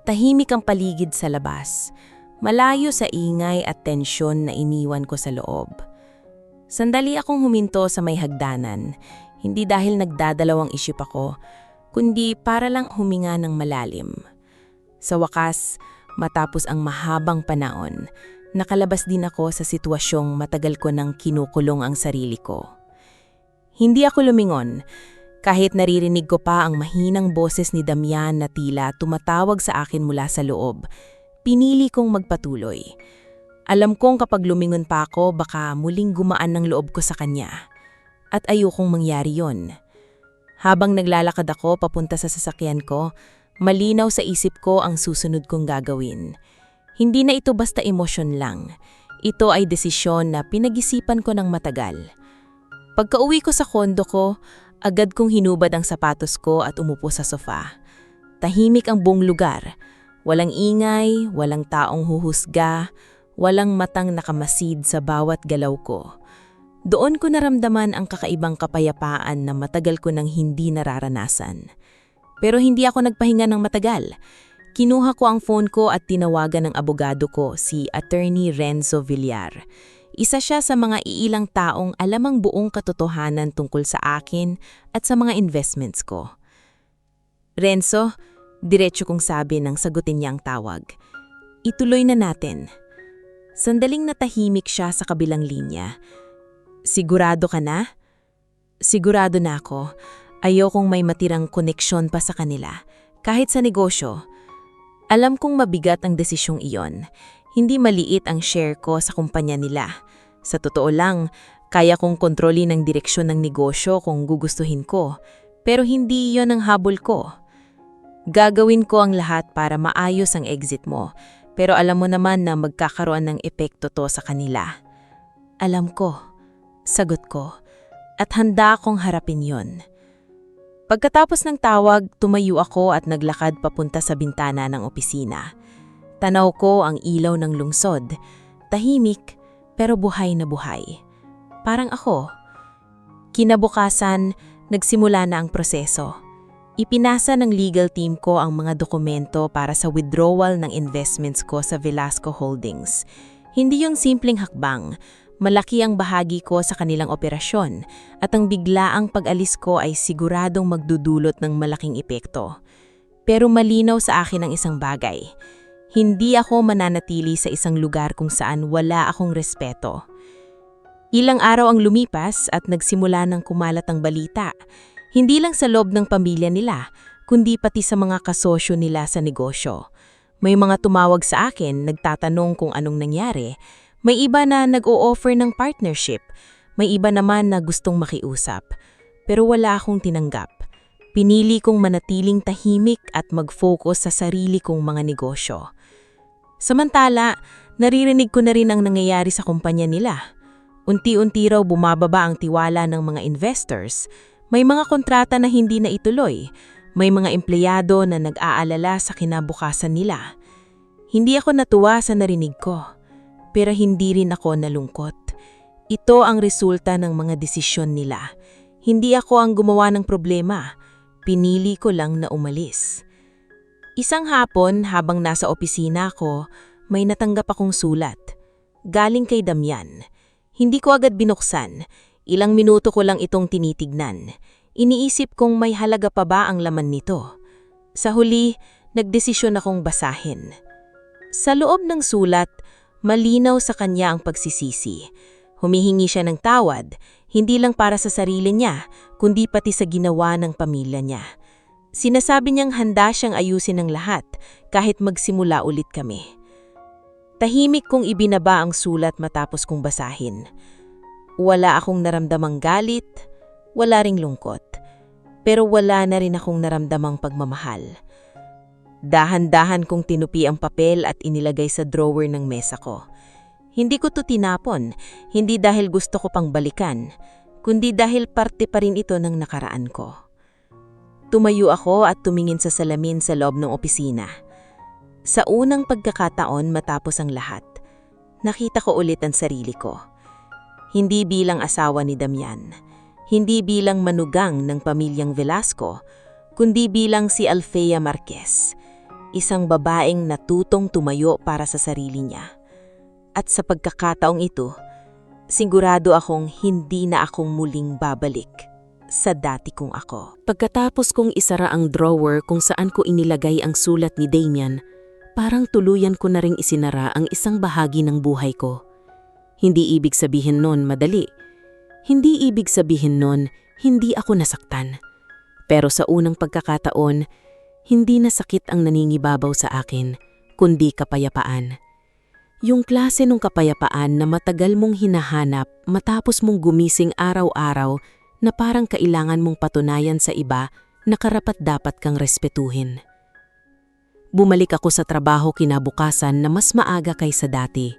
A: Tahimik ang paligid sa labas, malayo sa ingay at tensyon na iniwan ko sa loob. Sandali akong huminto sa may hagdanan, hindi dahil nagdadalawang isip ako, kundi para lang huminga ng malalim. Sa wakas, matapos ang mahabang panahon, nakalabas din ako sa sitwasyong matagal ko nang kinukulong ang sarili ko. Hindi ako lumingon, kahit naririnig ko pa ang mahinang boses ni Damian na tila tumatawag sa akin mula sa loob. Pinili kong magpatuloy. Alam kong kapag lumingon pa ako, baka muling gumaan ng loob ko sa kanya. At ayokong mangyari yon. Habang naglalakad ako papunta sa sasakyan ko, malinaw sa isip ko ang susunod kong gagawin. Hindi na ito basta emosyon lang. Ito ay desisyon na pinag-isipan ko ng matagal. Pagka-uwi ko sa kondo ko, agad kong hinubad ang sapatos ko at umupo sa sofa. Tahimik ang buong lugar. Walang ingay, walang taong huhusga, walang matang nakamasid sa bawat galaw ko. Doon ko naramdaman ang kakaibang kapayapaan na matagal ko nang hindi nararanasan. Pero hindi ako nagpahinga ng matagal. Kinuha ko ang phone ko at tinawagan ng abogado ko, si Attorney Renzo Villar. Isa siya sa mga iilang taong alam ang buong katotohanan tungkol sa akin at sa mga investments ko. Renzo, diretso kong sabi nang sagutin niya ang tawag. Ituloy na natin. Sandaling natahimik siya sa kabilang linya. Sigurado ka na? Sigurado na ako. Ayokong may matirang koneksyon pa sa kanila. Kahit sa negosyo. Alam kong mabigat ang desisyong iyon. Hindi maliit ang share ko sa kumpanya nila. Sa totoo lang,
C: Kaya kong kontrolin ang direksyon ng negosyo kung gugustuhin ko, pero hindi iyon ang habol ko. Gagawin ko ang lahat para maayos ang exit mo, pero alam mo naman na magkakaroon ng epekto to sa kanila. Alam ko, sagot ko, at handa akong harapin yon. Pagkatapos ng tawag, tumayo ako at naglakad papunta sa bintana ng opisina. Tanaw ko ang ilaw ng lungsod, tahimik pero buhay na buhay. Parang ako. Kinabukasan, nagsimula na ang proseso. Ipinasa ng legal team ko ang mga dokumento para sa withdrawal ng investments ko sa Velasco Holdings. Hindi yung simpleng hakbang, malaki ang bahagi ko sa kanilang operasyon at ang biglaang pag-alis ko ay siguradong magdudulot ng malaking epekto. Pero malinaw sa akin ang isang bagay. Hindi ako mananatili sa isang lugar kung saan wala akong respeto. Ilang araw ang lumipas at nagsimula ng kumalat ang balita. Hindi lang sa loob ng pamilya nila, kundi pati sa mga kasosyo nila sa negosyo. May mga tumawag sa akin, nagtatanong kung anong nangyari. May iba na nag-o-offer ng partnership. May iba naman na gustong makiusap. Pero wala akong tinanggap. Pinili kong manatiling tahimik at mag-focus sa sarili kong mga negosyo. Samantala, naririnig ko na rin ang nangyayari sa kumpanya nila. Unti-unti raw bumababa ang tiwala ng mga investors. May mga kontrata na hindi na ituloy. May mga empleyado na nag-aalala sa kinabukasan nila. Hindi ako natuwa sa narinig ko, pero hindi rin ako nalungkot. Ito ang resulta ng mga desisyon nila. Hindi ako ang gumawa ng problema. Pinili ko lang na umalis. Isang hapon, habang nasa opisina ko, may natanggap akong sulat. Galing kay Damian. Hindi ko agad binuksan. Ilang minuto ko lang itong tinitignan. Iniisip kong may halaga pa ba ang laman nito. Sa huli, nagdesisyon akong basahin. Sa loob ng sulat, malinaw sa kanya ang pagsisisi. Humihingi siya ng tawad, hindi lang para sa sarili niya, kundi pati sa ginawa ng pamilya niya. Sinasabi niyang handa siyang ayusin ang lahat kahit magsimula ulit kami. Tahimik kong ibinaba ang sulat matapos kong basahin. Wala akong naramdamang galit, wala ring lungkot. Pero wala na rin akong naramdamang pagmamahal. Dahan-dahan kong tinupi ang papel at inilagay sa drawer ng mesa ko. Hindi ko to tinapon, hindi dahil gusto ko pang balikan, kundi dahil parte pa rin ito ng nakaraan ko. Tumayo ako at tumingin sa salamin sa loob ng opisina. Sa unang pagkakataon matapos ang lahat, nakita ko ulit ang sarili ko. Hindi bilang asawa ni Damian, hindi bilang manugang ng pamilyang Velasco, kundi bilang si Alfea Marquez, isang babaeng natutong tumayo para sa sarili niya. At sa pagkakataong ito, sigurado akong hindi na akong muling babalik sa dati kong ako.
A: Pagkatapos kong isara ang drawer kung saan ko inilagay ang sulat ni Damian, parang tuluyan ko na ring isinara ang isang bahagi ng buhay ko. Hindi ibig sabihin nun madali. Hindi ibig sabihin nun hindi ako nasaktan. Pero sa unang pagkakataon, hindi na sakit ang naningibabaw sa akin, kundi kapayapaan. Yung klase ng kapayapaan na matagal mong hinahanap matapos mong gumising araw-araw na parang kailangan mong patunayan sa iba na karapat-dapat kang respetuhin. Bumalik ako sa trabaho kinabukasan na mas maaga kaysa dati.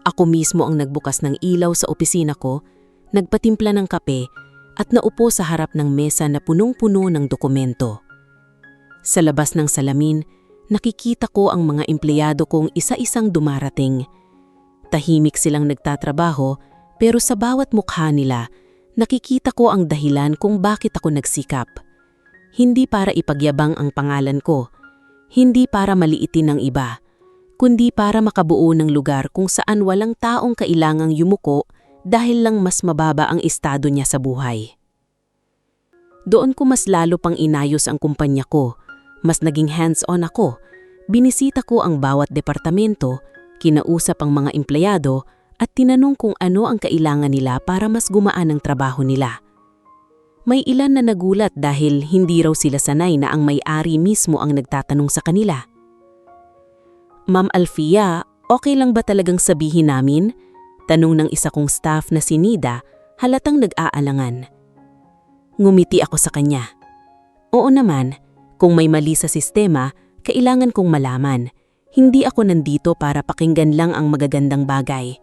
A: Ako mismo ang nagbukas ng ilaw sa opisina ko, nagpatimpla ng kape at naupo sa harap ng mesa na punong-puno ng dokumento. Sa labas ng salamin, nakikita ko ang mga empleyado kong isa-isang dumarating. Tahimik silang nagtatrabaho pero sa bawat mukha nila, nakikita ko ang dahilan kung bakit ako nagsikap. Hindi para ipagyabang ang pangalan ko, hindi para maliitin ng iba, kundi para makabuo ng lugar kung saan walang taong kailangang yumuko dahil lang mas mababa ang estado niya sa buhay. Doon ko mas lalo pang inayos ang kumpanya ko, mas naging hands-on ako, binisita ko ang bawat departamento, kinausap ang mga empleyado at tinanong kung ano ang kailangan nila para mas gumaan ang trabaho nila. May ilan na nagulat dahil hindi raw sila sanay na ang may-ari mismo ang nagtatanong sa kanila. "Ma'am Alfea, okay lang ba talagang sabihin namin? Tanong ng isa kong staff na si Nida, halatang nag-aalangan. Ngumiti ako sa kanya. Oo naman, kung may mali sa sistema, kailangan kong malaman. Hindi ako nandito para pakinggan lang ang magagandang bagay.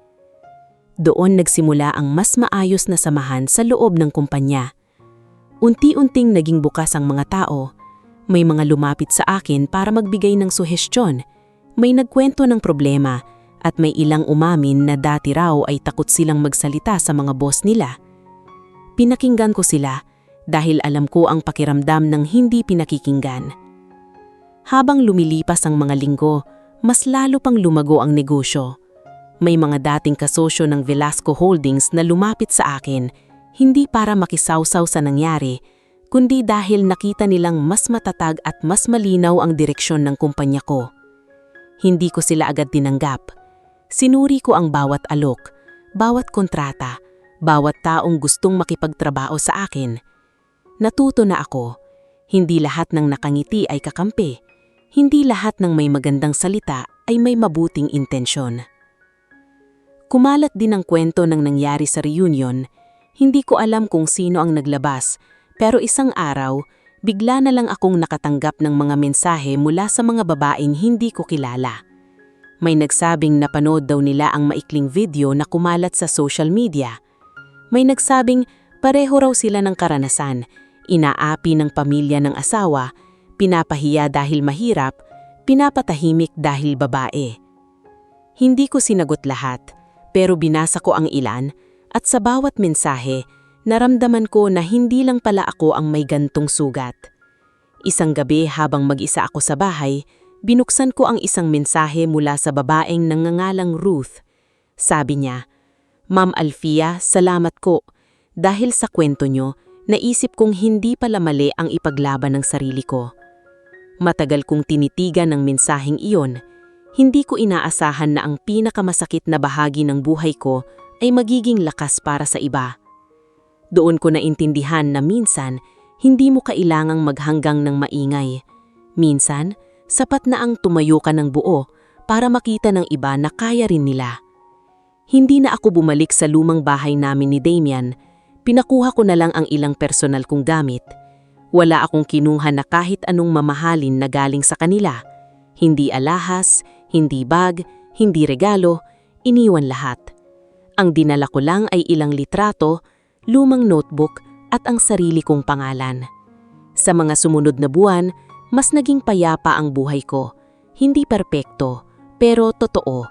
A: Doon nagsimula ang mas maayos na samahan sa loob ng kumpanya. Unti-unting naging bukas ang mga tao. May mga lumapit sa akin para magbigay ng suhestyon. May nagkwento ng problema at may ilang umamin na dati raw ay takot silang magsalita sa mga boss nila. Pinakinggan ko sila dahil alam ko ang pakiramdam ng hindi pinakikinggan. Habang lumilipas ang mga linggo, mas lalo pang lumago ang negosyo. May mga dating kasosyo ng Velasco Holdings na lumapit sa akin, hindi para makisawsaw sa nangyari, kundi dahil nakita nilang mas matatag at mas malinaw ang direksyon ng kumpanya ko. Hindi ko sila agad tinanggap. Sinuri ko ang bawat alok, bawat kontrata, bawat taong gustong makipagtrabaho sa akin. Natuto na ako, hindi lahat ng nakangiti ay kakampi, hindi lahat ng may magandang salita ay may mabuting intensyon. Kumalat din ang kwento ng nangyari sa reunion. Hindi ko alam kung sino ang naglabas, pero isang araw, bigla na lang akong nakatanggap ng mga mensahe mula sa mga babaeng hindi ko kilala. May nagsabing napanood daw nila ang maikling video na kumalat sa social media. May nagsabing pareho raw sila ng karanasan, inaapi ng pamilya ng asawa, pinapahiya dahil mahirap, pinapatahimik dahil babae. Hindi ko sinagot lahat. Pero binasa ko ang ilan at sa bawat mensahe, naramdaman ko na hindi lang pala ako ang may gantong sugat. Isang gabi habang mag-isa ako sa bahay, binuksan ko ang isang mensahe mula sa babaeng nangangalang Ruth. Sabi niya, "Ma'am Alfia, salamat ko. Dahil sa kwento nyo, naisip kong hindi pala mali ang ipaglaban ng sarili ko." Matagal kong tinitigan ng mensaheng iyon. Hindi ko inaasahan na ang pinakamasakit na bahagi ng buhay ko ay magiging lakas para sa iba. Doon ko naintindihan na minsan, hindi mo kailangang maghanggang ng maingay. Minsan, sapat na ang tumayo ka ng buo para makita ng iba na kaya rin nila. Hindi na ako bumalik sa lumang bahay namin ni Damian. Pinakuha ko na lang ang ilang personal kong gamit. Wala akong kinuha na kahit anong mamahalin na galing sa kanila. Hindi alahas, hindi bag, hindi regalo, iniwan lahat. Ang dinala ko lang ay ilang litrato, lumang notebook at ang sarili kong pangalan. Sa mga sumunod na buwan, mas naging payapa ang buhay ko. Hindi perpekto, pero totoo.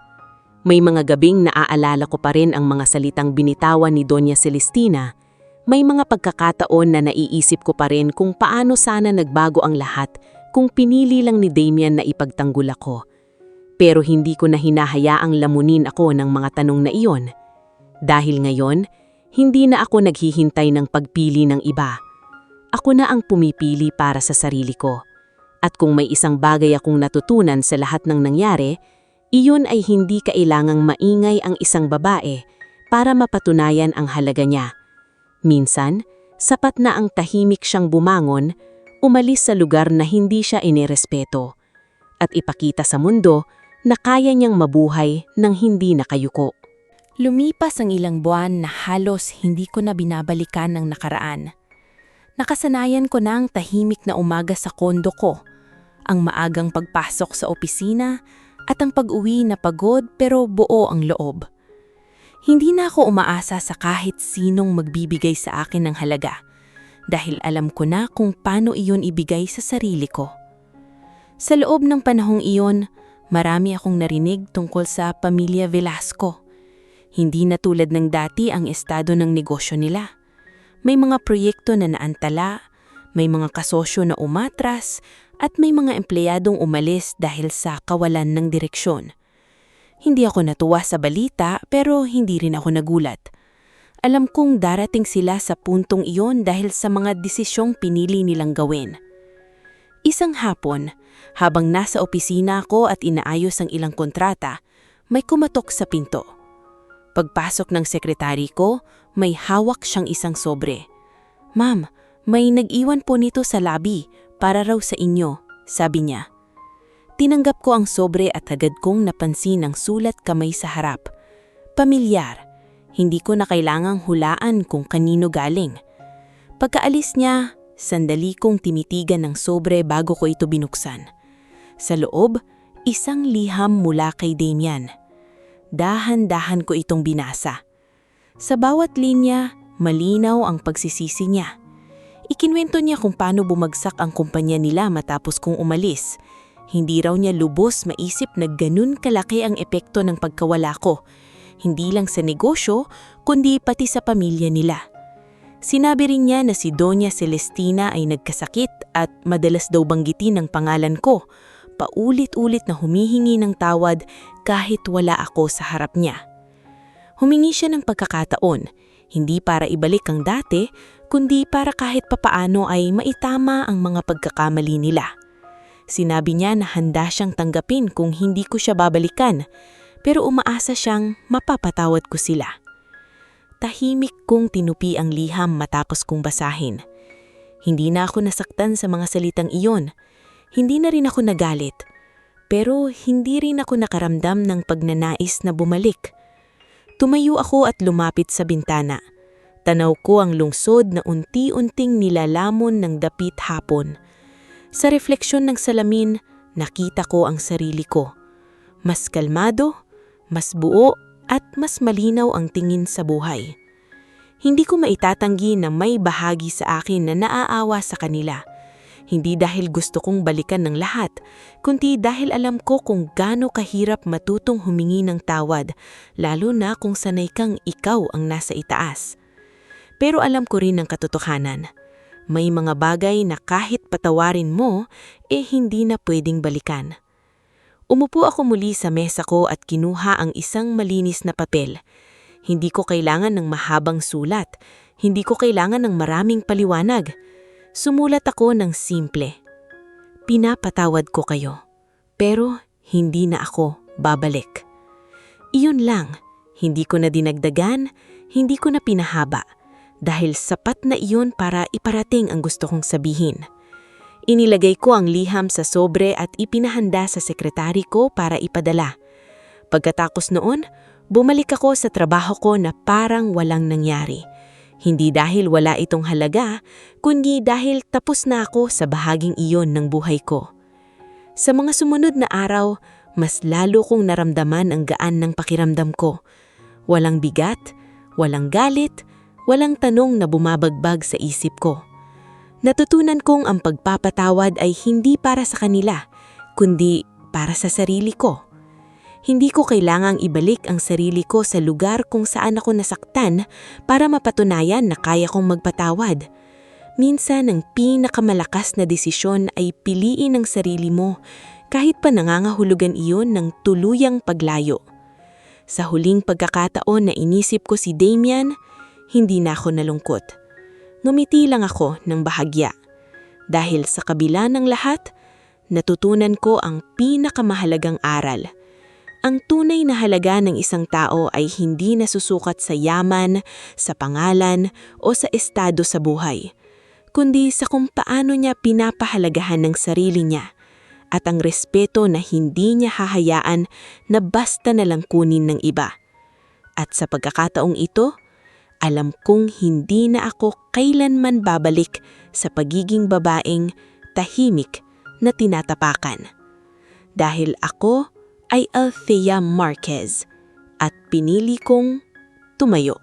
A: May mga gabing naaalala ko pa rin ang mga salitang binitawan ni Doña Celestina. May mga pagkakataon na naiisip ko pa rin kung paano sana nagbago ang lahat kung pinili lang ni Damian na ipagtanggol ako. Pero hindi ko na hinahayaang lamunin ako ng mga tanong na iyon. Dahil ngayon, hindi na ako naghihintay ng pagpili ng iba. Ako na ang pumipili para sa sarili ko. At kung may isang bagay akong natutunan sa lahat ng nangyari, iyon ay hindi kailangang maingay ang isang babae para mapatunayan ang halaga niya. Minsan, sapat na ang tahimik siyang bumangon, umalis sa lugar na hindi siya inirespeto, at ipakita sa mundo na kaya niyang mabuhay nang hindi nakayuko.
D: Lumipas ang ilang buwan na halos hindi ko na binabalikan ng nakaraan. Nakasanayan ko na ang tahimik na umaga sa kondo ko, ang maagang pagpasok sa opisina at ang pag-uwi na pagod pero buo ang loob. Hindi na ako umaasa sa kahit sinong magbibigay sa akin ng halaga dahil alam ko na kung paano iyon ibigay sa sarili ko. Sa loob ng panahong iyon, marami akong narinig tungkol sa pamilya Velasco. Hindi na tulad ng dati ang estado ng negosyo nila. May mga proyekto na naantala, may mga kasosyo na umatras, at may mga empleyadong umalis dahil sa kawalan ng direksyon. Hindi ako natuwa sa balita pero hindi rin ako nagulat. Alam kong darating sila sa puntong iyon dahil sa mga desisyong pinili nilang gawin. Isang hapon, habang nasa opisina ako at inaayos ang ilang kontrata, may kumatok sa pinto. Pagpasok ng sekretary ko, may hawak siyang isang sobre. "Ma'am, may nag-iwan po nito sa lobby para raw sa inyo," sabi niya. Tinanggap ko ang sobre at agad kong napansin ang sulat kamay sa harap.
C: Pamilyar. Hindi ko na kailangang hulaan kung kanino galing. Pagkaalis niya, sandali kong tinitigan ng sobre bago ko ito binuksan. Sa loob, isang liham mula kay Damian. Dahan-dahan ko itong binasa. Sa bawat linya, malinaw ang pagsisisi niya. Ikinwento niya kung paano bumagsak ang kumpanya nila matapos kong umalis. Hindi raw niya lubos maisip na ganun kalaki ang epekto ng pagkawala ko. Hindi lang sa negosyo, kundi pati sa pamilya nila. Sinabi rin niya na si Doña Celestina ay nagkasakit at madalas daw banggitin ang pangalan ko. Paulit-ulit na humihingi ng tawad kahit wala ako sa harap niya. Humingi siya ng pagkakataon, hindi para ibalik ang dati, kundi para kahit papaano ay maitama ang mga pagkakamali nila. Sinabi niya na handa siyang tanggapin kung hindi ko siya babalikan, pero umaasa siyang mapapatawad ko sila. Tahimik kong tinupi ang liham matapos kong basahin. Hindi na ako nasaktan sa mga salitang iyon. Hindi na rin ako nagalit. Pero hindi rin ako nakaramdam ng pagnanais na bumalik. Tumayo ako at lumapit sa bintana. Tanaw ko ang lungsod na unti-unting nilalamon ng dapit hapon. Sa refleksyon ng salamin, nakita ko ang sarili ko. Mas kalmado, mas buo at mas malinaw ang tingin sa buhay. Hindi ko maitatanggi na may bahagi sa akin na naaawa sa kanila. Hindi dahil gusto kong balikan ng lahat, kundi dahil alam ko kung gaano kahirap matutong humingi ng tawad, lalo na kung sanay kang ikaw ang nasa itaas. Pero alam ko rin ang katotohanan. May mga bagay na kahit patawarin mo, hindi na pwedeng balikan. Umupo ako muli sa mesa ko at kinuha ang isang malinis na papel. Hindi ko kailangan ng mahabang sulat. Hindi ko kailangan ng maraming paliwanag. Sumulat ako ng simple. Pinapatawad ko kayo, pero hindi na ako babalik. Iyon lang, hindi ko na dinagdagan, hindi ko na pinahaba, dahil sapat na iyon para iparating ang gusto kong sabihin. Inilagay ko ang liham sa sobre at ipinahanda sa sekretary ko para ipadala. Pagkatapos noon, bumalik ako sa trabaho ko na parang walang nangyari. Hindi dahil wala itong halaga, kundi dahil tapos na ako sa bahaging iyon ng buhay ko. Sa mga sumunod na araw, mas lalo kong naramdaman ang gaan ng pakiramdam ko. Walang bigat, walang galit, walang tanong na bumabagbag sa isip ko. Natutunan kong ang pagpapatawad ay hindi para sa kanila, kundi para sa sarili ko. Hindi ko kailangang ibalik ang sarili ko sa lugar kung saan ako nasaktan para mapatunayan na kaya kong magpatawad. Minsan ang pinakamalakas na desisyon ay piliin ang sarili mo kahit pa nangangahulugan iyon ng tuluyang paglayo. Sa huling pagkakataon na inisip ko si Damian, hindi na ako nalungkot. Ngumiti lang ako ng bahagya. Dahil sa kabila ng lahat, natutunan ko ang pinakamahalagang aral. Ang tunay na halaga ng isang tao ay hindi nasusukat sa yaman, sa pangalan o sa estado sa buhay, kundi sa kung paano niya pinapahalagahan ng sarili niya at ang respeto na hindi niya hahayaan na basta na lang kunin ng iba. At sa pagkakataong ito, alam kong hindi na ako kailanman babalik sa pagiging babaeng tahimik na tinatapakan. Dahil ako ay Althea Marquez at pinili kong tumayo.